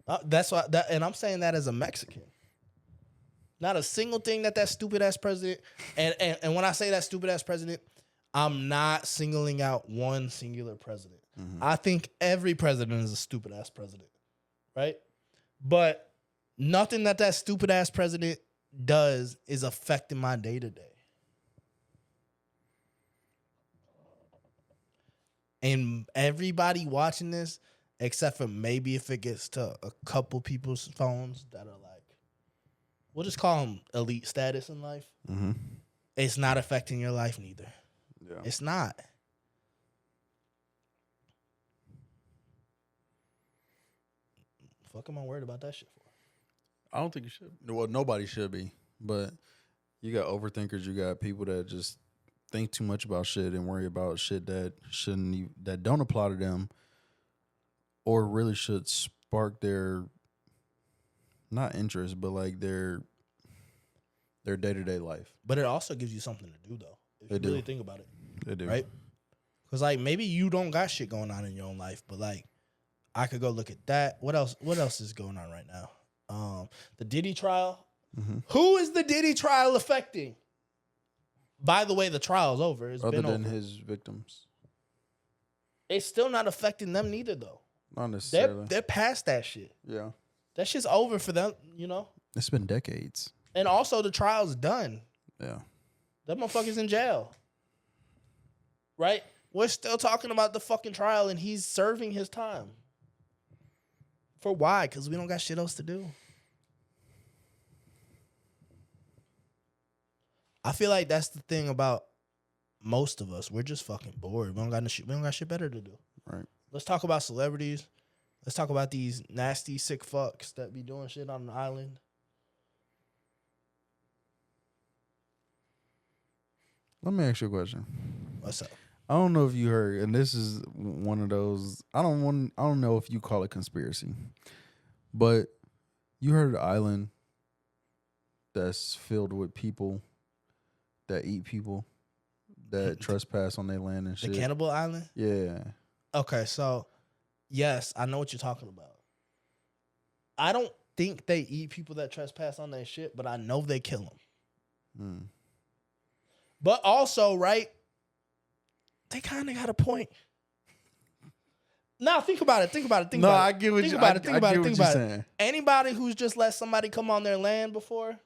And I'm saying that as a Mexican. Not a single thing that stupid ass president. And when I say that stupid ass president, I'm not singling out one singular president. I think every president is a stupid ass president, right? But nothing that stupid ass president does is affecting my day to day. And everybody watching this, except for maybe if it gets to a couple people's phones that are like, we'll just call them elite status in life. It's not affecting your life neither. Yeah. It's not. Fuck am I worried about that shit for? I don't think you should. Well, nobody should be. But you got overthinkers. You got people that just think too much about shit and worry about shit that that don't apply to them, or really should spark their not interest, but like their day-to-day life. But it also gives you something to do, though. If They you do. really think about it, They do. right? Because like maybe you don't got shit going on in your own life, but like I could go look at that. What else? What else is going on right now? The Diddy trial. Mm-hmm. Who is the Diddy trial affecting? By the way, the trial's over. It's Other been than over. his victims. It's still not affecting them neither, though. Not necessarily. They're past that shit. Yeah. That shit's over for them, you know. It's been decades. And also, the trial's done. Yeah. That motherfucker's in jail. Right? We're still talking about the fucking trial and he's serving his time. For why? Because we don't got shit else to do. I feel like that's the thing about most of us. We're just fucking bored. We don't got shit better to do. Right. Let's talk about celebrities. Let's talk about these nasty, sick fucks that be doing shit on an island. Let me ask you a question. What's up? I don't know if you heard, and this is one of those. I don't know if you call it conspiracy, but you heard an island that's filled with people that eat people that trespass on their land and The shit. Cannibal Island? Yeah. Okay, so yes, I know what you're talking about. I don't think they eat people that trespass on their shit, but I know they kill them. Mm. But also, right, they kind of got a point. Now, think about it. No, I get what Think you. about I, it. Think I about get it. what Think you're about it. saying. Anybody who's just let somebody come on their land before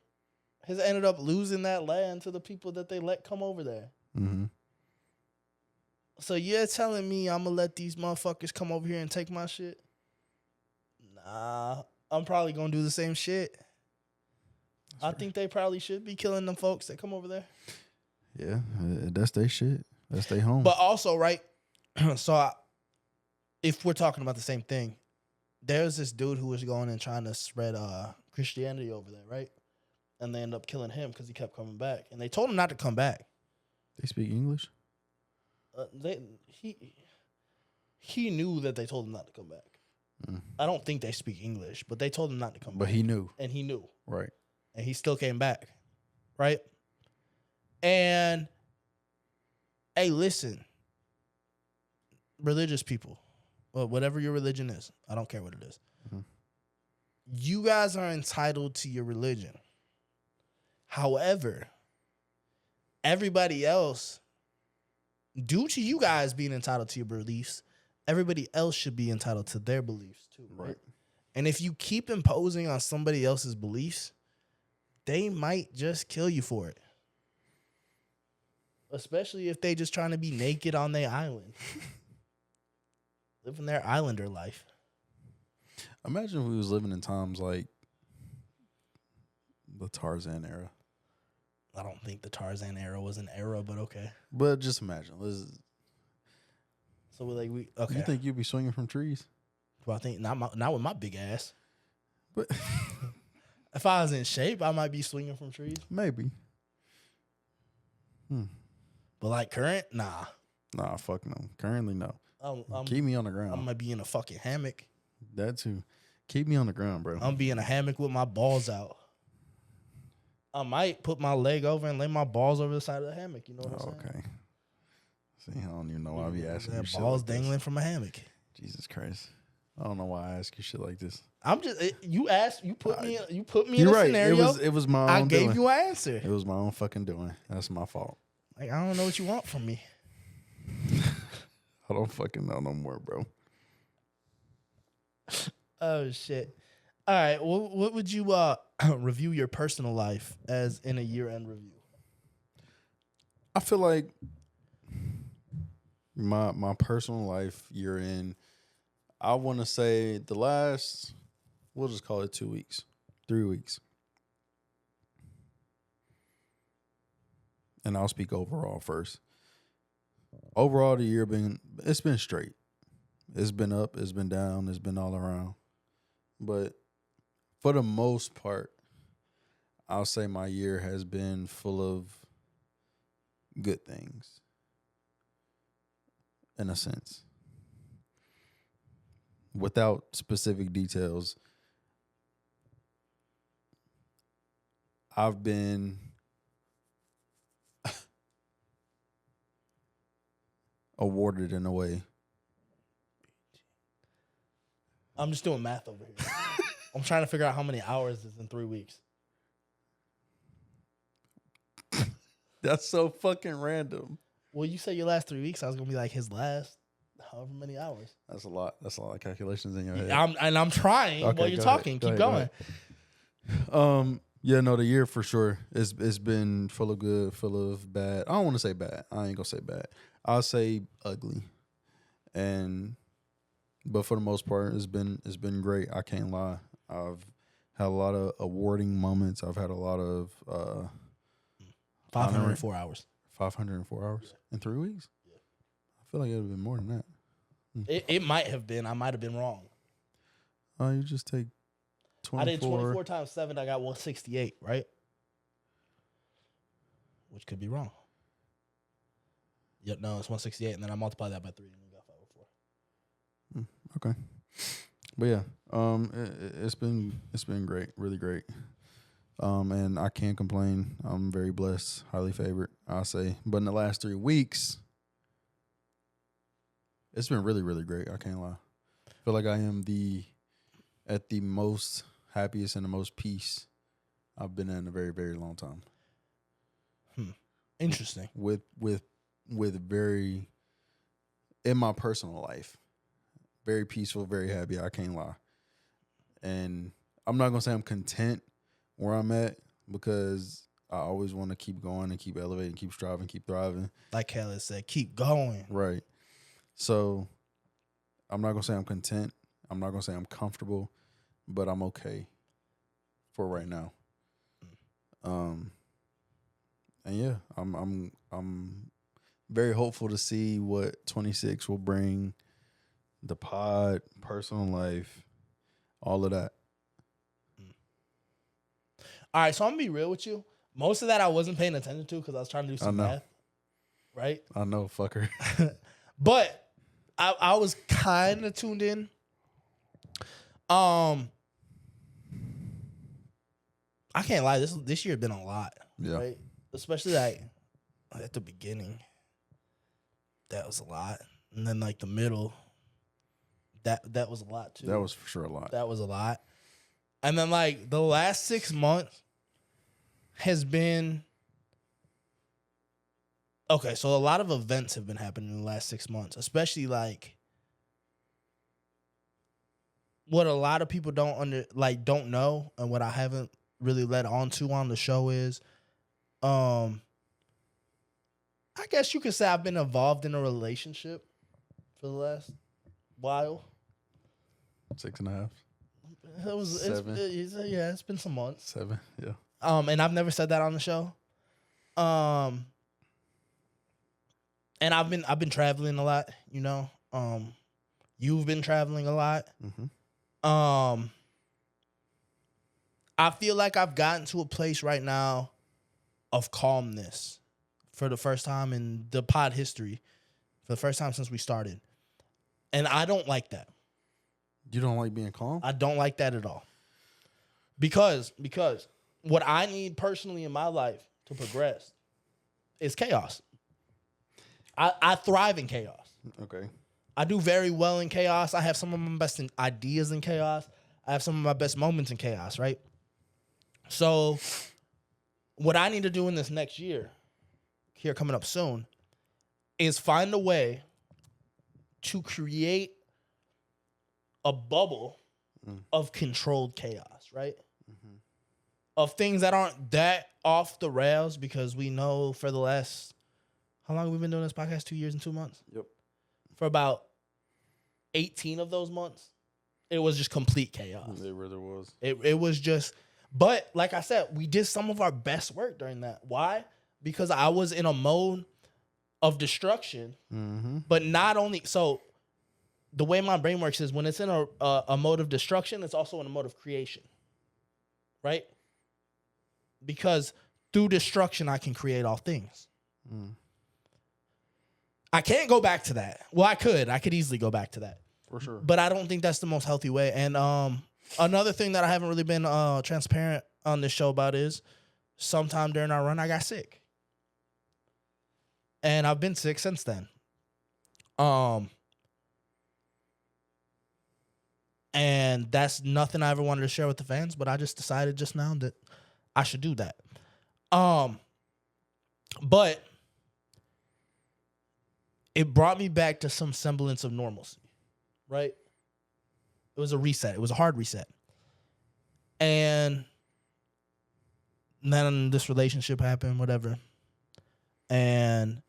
has ended up losing that land to the people that they let come over there. Mm-hmm. So you're telling me I'm gonna let these motherfuckers come over here and take my shit? Nah, I'm probably gonna do the same shit. I think they probably should be killing them folks that come over there. Yeah, that's their shit. That's their home. But also, right? If we're talking about the same thing, there's this dude who was going and trying to spread Christianity over there, right? And they end up killing him because he kept coming back. And they told him not to come back. They speak English? He knew that they told him not to come back. Mm. I don't think they speak English, but they told him not to come back. But he knew. And he knew. Right. And he still came back. Right? And, hey, listen. Religious people, well, whatever your religion is, I don't care what it is. Mm-hmm. You guys are entitled to your religion. However, everybody else, due to you guys being entitled to your beliefs, everybody else should be entitled to their beliefs too, right? And if you keep imposing on somebody else's beliefs, they might just kill you for it. Especially if they just trying to be naked on their island. Living their islander life. Imagine if we was living in times like the Tarzan era. I don't think the Tarzan era was an era, but okay. But just imagine. So we okay. You think you'd be swinging from trees? Well, I think not with my big ass. But if I was in shape, I might be swinging from trees. maybe. But like current, nah. Nah, fuck no. Currently, no. I'm Keep me on the ground. I might be in a fucking hammock. That too. Keep me on the ground, bro. I'm be in a hammock with my balls out. I might put my leg over and lay my balls over the side of the hammock. You know what I'm saying? Okay. See, I don't even know why I be asking Yeah, you shit balls like this. dangling from a hammock. Jesus Christ. I don't know why I ask you shit like this. I'm just you put me in You're a right. scenario. It was my own I gave doing. you an answer. It was my own fucking doing. That's my fault. Like I don't know what you want from me. I don't fucking know no more, bro. Oh shit! All right, what would you review your personal life as in a year-end review? I feel like my personal life year in, I want to say the last, we'll just call it 2 weeks, 3 weeks. And I'll speak overall first. Overall, the year it's been straight. It's been up, it's been down, it's been all around. But for the most part, I'll say my year has been full of good things. In a sense. Without specific details, I've been awarded in a way. I'm just doing math over here. I'm trying to figure out how many hours is in 3 weeks. That's so fucking random. Well, you say your last 3 weeks. I was gonna be like his last, however many hours. That's a lot. That's a lot of calculations in your head. I'm trying Okay, while you're go talking. ahead. Keep Go going. ahead. Yeah, no, the year for sure. It's been full of good, full of bad. I don't want to say bad. I ain't gonna say bad. I'll say ugly. But for the most part, it's been great. I can't lie. I've had a lot of awarding moments. I've had a lot of 504 hours. 504 hours in 3 weeks. Yeah. I feel like it would have been more than that. It might have been. I might have been wrong. Oh, you just take 24. I did 24 times 7. I got 168, right? Which could be wrong. Yep, no, it's 168, and then I multiply that by 3, and we got 504. Okay, but yeah, it's been great, really great. And I can't complain. I'm very blessed, highly favored, I'll say. But in the last 3 weeks, it's been really, really great. I can't lie. I feel like I am at the most happiest and the most peace I've been in a very, very long time. Interesting. With very, in my personal life, very peaceful, very happy. I can't lie. And I'm not gonna say I'm content where I'm at, because I always want to keep going and keep elevating, keep striving, keep thriving. Like Khaled said, keep going. Right. So I'm not gonna say I'm content. I'm not gonna say I'm comfortable, but I'm okay for right now. And yeah, I'm very hopeful to see what 26 will bring. The pod, personal life, all of that. All right, so I'm gonna be real with you. Most of that I wasn't paying attention to because I was trying to do some know. math. Right? I know, fucker. But I was kind of tuned in. I can't lie. This year been a lot. Yeah. Right? Especially like at the beginning. That was a lot. And then like the middle. That was a lot too. That was for sure a lot. That was a lot. And then like the last 6 months has been okay. So a lot of events have been happening in the last 6 months, especially like what a lot of people don't know, and what I haven't really led on to on the show is, I guess you could say I've been involved in a relationship for the last while. 6.5. It's been some months. 7, yeah. And I've never said that on the show. And I've been traveling a lot, you know. You've been traveling a lot. Mm-hmm. I feel like I've gotten to a place right now of calmness for the first time in the pod history, for the first time since we started. And I don't like that. You don't like being calm? I don't like that at all. Because what I need personally in my life to progress is chaos. I thrive in chaos. Okay. I do very well in chaos. I have some of my best ideas in chaos. I have some of my best moments in chaos, right? So what I need to do in this next year, here coming up soon, is find a way to create a bubble of controlled chaos, right? Mm-hmm. Of things that aren't that off the rails, because we know for the last, how long have we been doing this podcast? 2 years and 2 months? Yep. For about 18 of those months, it was just complete chaos. It really was. It was just, but like I said, we did some of our best work during that. Why? Because I was in a mode of destruction, but not only, so the way my brain works is when it's in a mode of destruction, it's also in a mode of creation, right? Because through destruction, I can create all things. I can't go back to that. Well, I could easily go back to that. For sure. But I don't think that's the most healthy way. And another thing that I haven't really been transparent on this show about is sometime during our run, I got sick. And I've been sick since then. And that's nothing I ever wanted to share with the fans, but I just decided just now that I should do that. But it brought me back to some semblance of normalcy, right? It was a reset. It was a hard reset. And then this relationship happened, whatever. And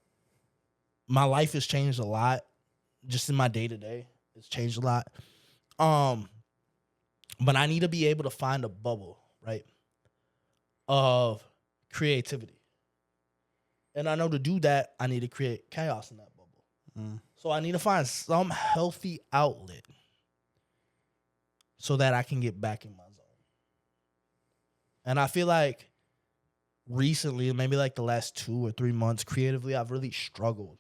my life has changed a lot. Just in my day-to-day, it's changed a lot. But I need to be able to find a bubble, right, of creativity. And I know to do that, I need to create chaos in that bubble. So I need to find some healthy outlet so that I can get back in my zone. And I feel like recently, maybe like the last 2 or 3 months, creatively, I've really struggled.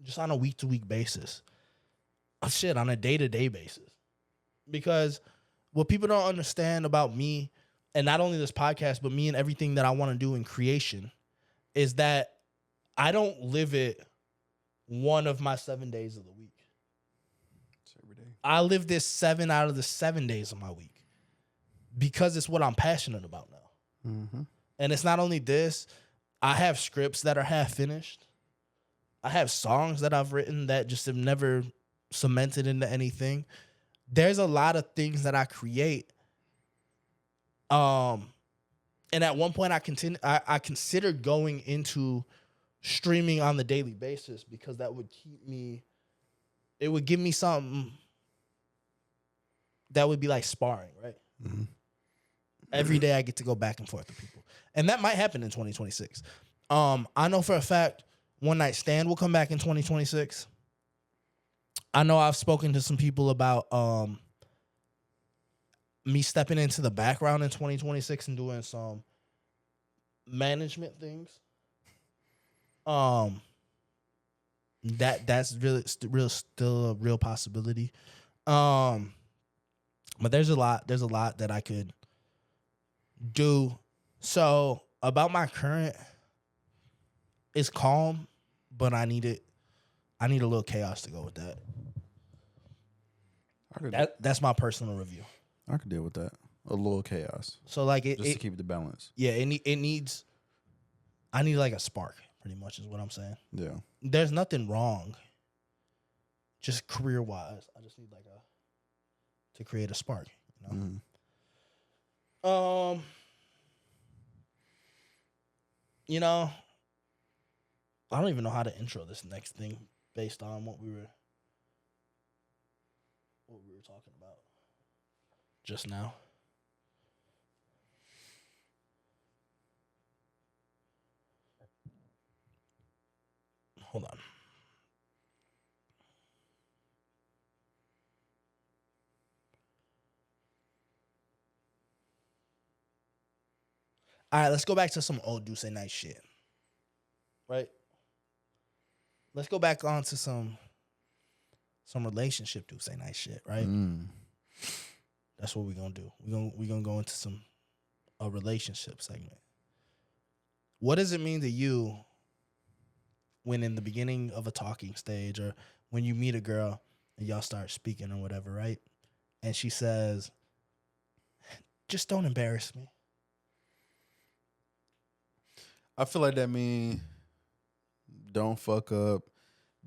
Just on a week-to-week basis. Shit, on a day-to-day basis. Because what people don't understand about me, and not only this podcast, but me and everything that I want to do in creation, is that I don't live it one of my 7 days of the week. It's every day. I live this 7 out of the 7 days of my week because it's what I'm passionate about now. Mm-hmm. And it's not only this. I have scripts that are half finished. I have songs that I've written that just have never cemented into anything. There's a lot of things that I create. And at one point I considered going into streaming on the daily basis because that would it would give me something that would be like sparring, right? Mm-hmm. Every day I get to go back and forth with people. And that might happen in 2026. I know for a fact One Night Stand will come back in 2026. I know I've spoken to some people about me stepping into the background in 2026 and doing some management things. That's really still a real possibility. But there's a lot that I could do. So about my current, it's calm, but I need a little chaos to go with that. That's my personal review. I could deal with that. A little chaos. So like just to keep the balance. Yeah, it needs. I need like a spark, pretty much is what I'm saying. Yeah. There's nothing wrong. Just career wise, I just need like to create a spark. You know. Mm. You know, I don't even know how to intro this next thing based on what we were talking about just now. Hold on. All right, let's go back to some old Duce Night shit. Right? Let's go back on to some relationship Duce Night shit, right? Mm. That's what we're gonna do. We're gonna go into a relationship segment. What does it mean to you when in the beginning of a talking stage or when you meet a girl and y'all start speaking or whatever, right? And she says, just don't embarrass me. I feel like that means don't fuck up.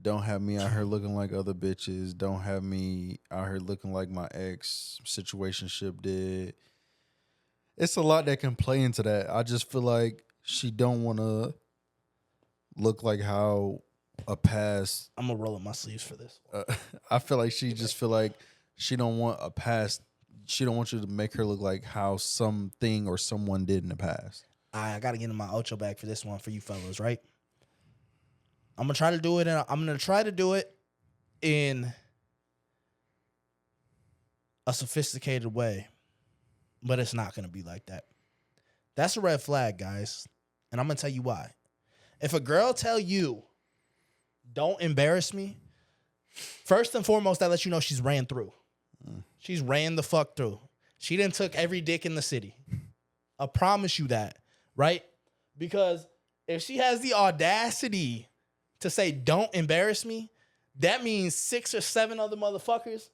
Don't have me out here looking like other bitches. Don't have me out here looking like my ex situationship did. It's a lot that can play into that. I just feel like she don't want to look like how a past. I'm gonna roll up my sleeves for this. I feel like she just feel like she don't want a past. She don't want you to make her look like how something or someone did in the past. I gotta get in my Ocho bag for this one for you fellas, right? I'm gonna try to do it, and I'm gonna try to do it in a sophisticated way, but it's not gonna be like that. That's a red flag, guys, and I'm gonna tell you why. If a girl tell you, "Don't embarrass me," first and foremost, that lets you know she's ran through. She's ran the fuck through. She done took every dick in the city. I promise you that. right? Because if she has the audacity to say, don't embarrass me, that means 6 or 7 other motherfuckers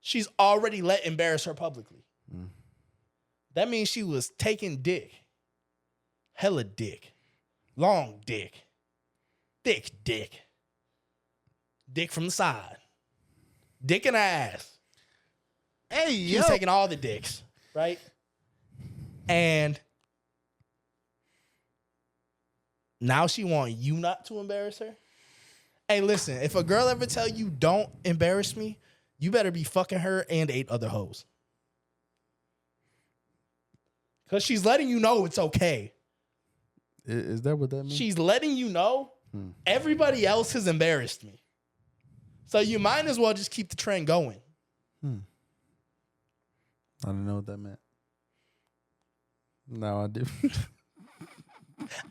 she's already let embarrass her publicly. That means she was taking dick. Hella dick. Long dick. Thick dick. Dick from the side. Dick in her ass. Hey, She was taking all the dicks, right? And now she want you not to embarrass her? Hey, listen, if a girl ever tell you don't embarrass me, you better be fucking her and 8 other hoes. Because she's letting you know it's okay. Is that what that means? She's letting you know everybody else has embarrassed me. So you might as well just keep the trend going. I didn't know what that meant. No, I do.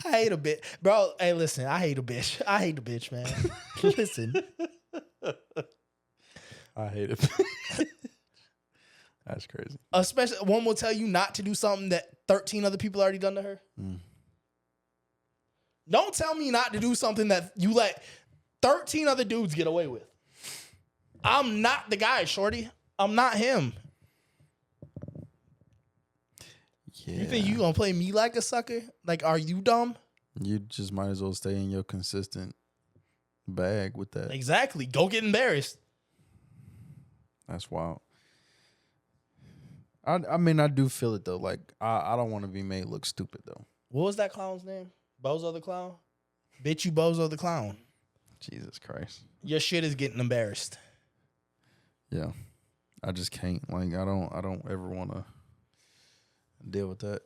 I hate a bitch. Bro, hey, listen, I hate a bitch. I hate a bitch, man. Listen. I hate it. That's crazy. Especially one will tell you not to do something that 13 other people already done to her. Don't tell me not to do something that you let 13 other dudes get away with. I'm not the guy, shorty. I'm not him. Yeah. You think you gonna play me like a sucker? Like, are you dumb? You just might as well stay in your consistent bag with that. Exactly. Go get embarrassed. That's wild. I mean, I do feel it though. Like, I don't want to be made look stupid though. What was that clown's name? Bozo the Clown? Bitch, you Bozo the Clown. Jesus Christ. Your shit is getting embarrassed. Yeah. I just can't. Like, I don't ever want to deal with that.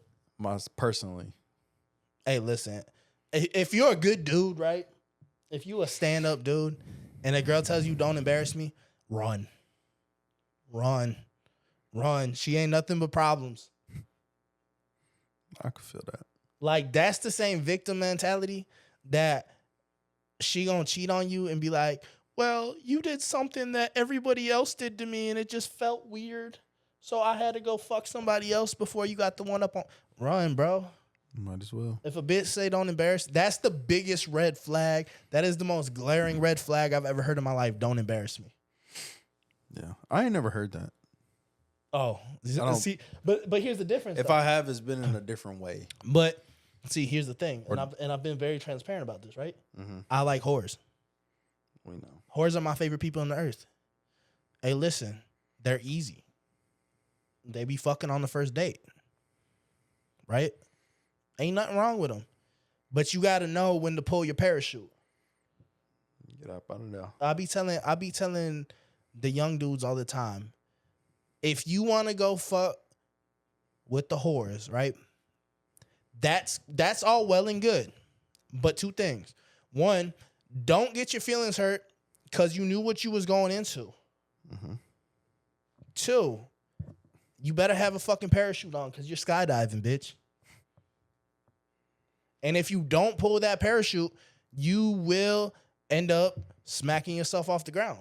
Personally. Hey, listen. If you're a good dude, right? If you a stand-up dude and a girl tells you don't embarrass me, run. Run. Run. She ain't nothing but problems. I could feel that. Like, that's the same victim mentality that she gonna cheat on you and be like, well, you did something that everybody else did to me and it just felt weird. So I had to go fuck somebody else before you got the one up on. Run, bro. Might as well. If a bitch say don't embarrass, that's the biggest red flag. That is the most glaring red flag I've ever heard in my life. Don't embarrass me. Yeah. I ain't never heard that. Oh, see, but here's the difference. If though. I have, it's been in a different way. But see, here's the thing, and I've been very transparent about this, right? I like whores. We know. Whores are my favorite people on the earth. Hey, listen, they're easy. They be fucking on the first date, right? Ain't nothing wrong with them, but you got to know when to pull your parachute. Get up out of there. I be telling the young dudes all the time, if you want to go fuck with the whores, right? That's all well and good. But 2 things. 1, don't get your feelings hurt because you knew what you was going into. 2, you better have a fucking parachute on because you're skydiving, bitch. And if you don't pull that parachute, you will end up smacking yourself off the ground.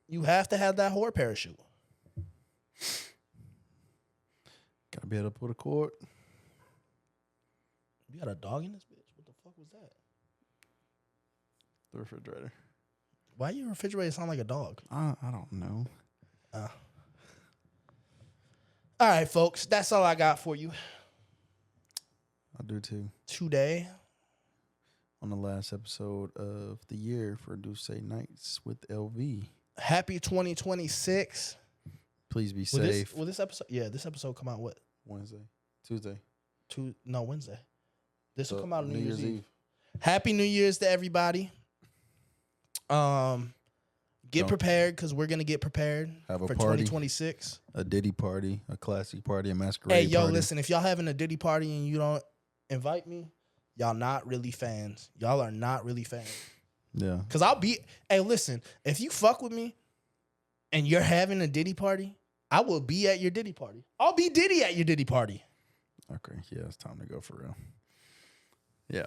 You have to have that whore parachute. Gotta be able to pull the cord. You got a dog in this bitch? What the fuck was that? The refrigerator. Why your refrigerator sound like a dog? I don't know. All right, folks. That's all I got for you I do too. today. On the last episode of the year for Duce Nights with LV. Happy 2026. Please be safe. Will this episode? Yeah, this episode come out what? Wednesday. Tuesday. Wednesday. This will So, come out on New Year's Eve. Eve. Happy New Year's to everybody. Get prepared because we're gonna get prepared Have a for party. 2026. A Diddy party, a classy party, a masquerade Hey, yo, party. listen, if y'all having a Diddy party and you don't invite me, y'all not really fans. Y'all are not really fans. Yeah. Cause hey, listen, if you fuck with me and you're having a Diddy party, I will be at your Diddy party. I'll be Diddy at your Diddy party. Okay. Yeah, it's time to go for real. Yeah.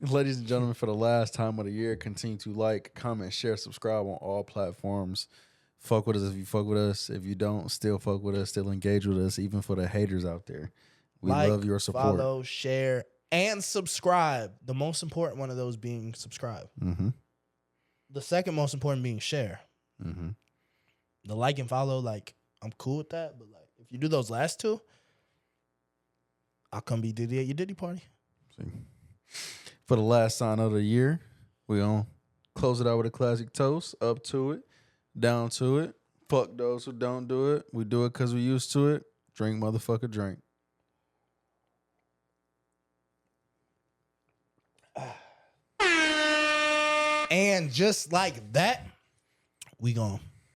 Ladies and gentlemen, for the last time of the year, continue to like, comment, share, subscribe on all platforms. Fuck with us if you fuck with us. If you don't, still fuck with us. Still engage with us. Even for the haters out there, we Like, love your support. follow, share, and subscribe. The most important one of those being subscribe. Mm-hmm. The second most important being share. Mm-hmm. The like and follow, like, I'm cool with that. But like, if you do those last two, I'll come be Diddy at your Diddy party. See. For the last sign of the year, we gonna close it out with a classic toast. Up to it, down to it. Fuck those who don't do it. We do it because we used to it. Drink, motherfucker, drink. And just like that, we gone.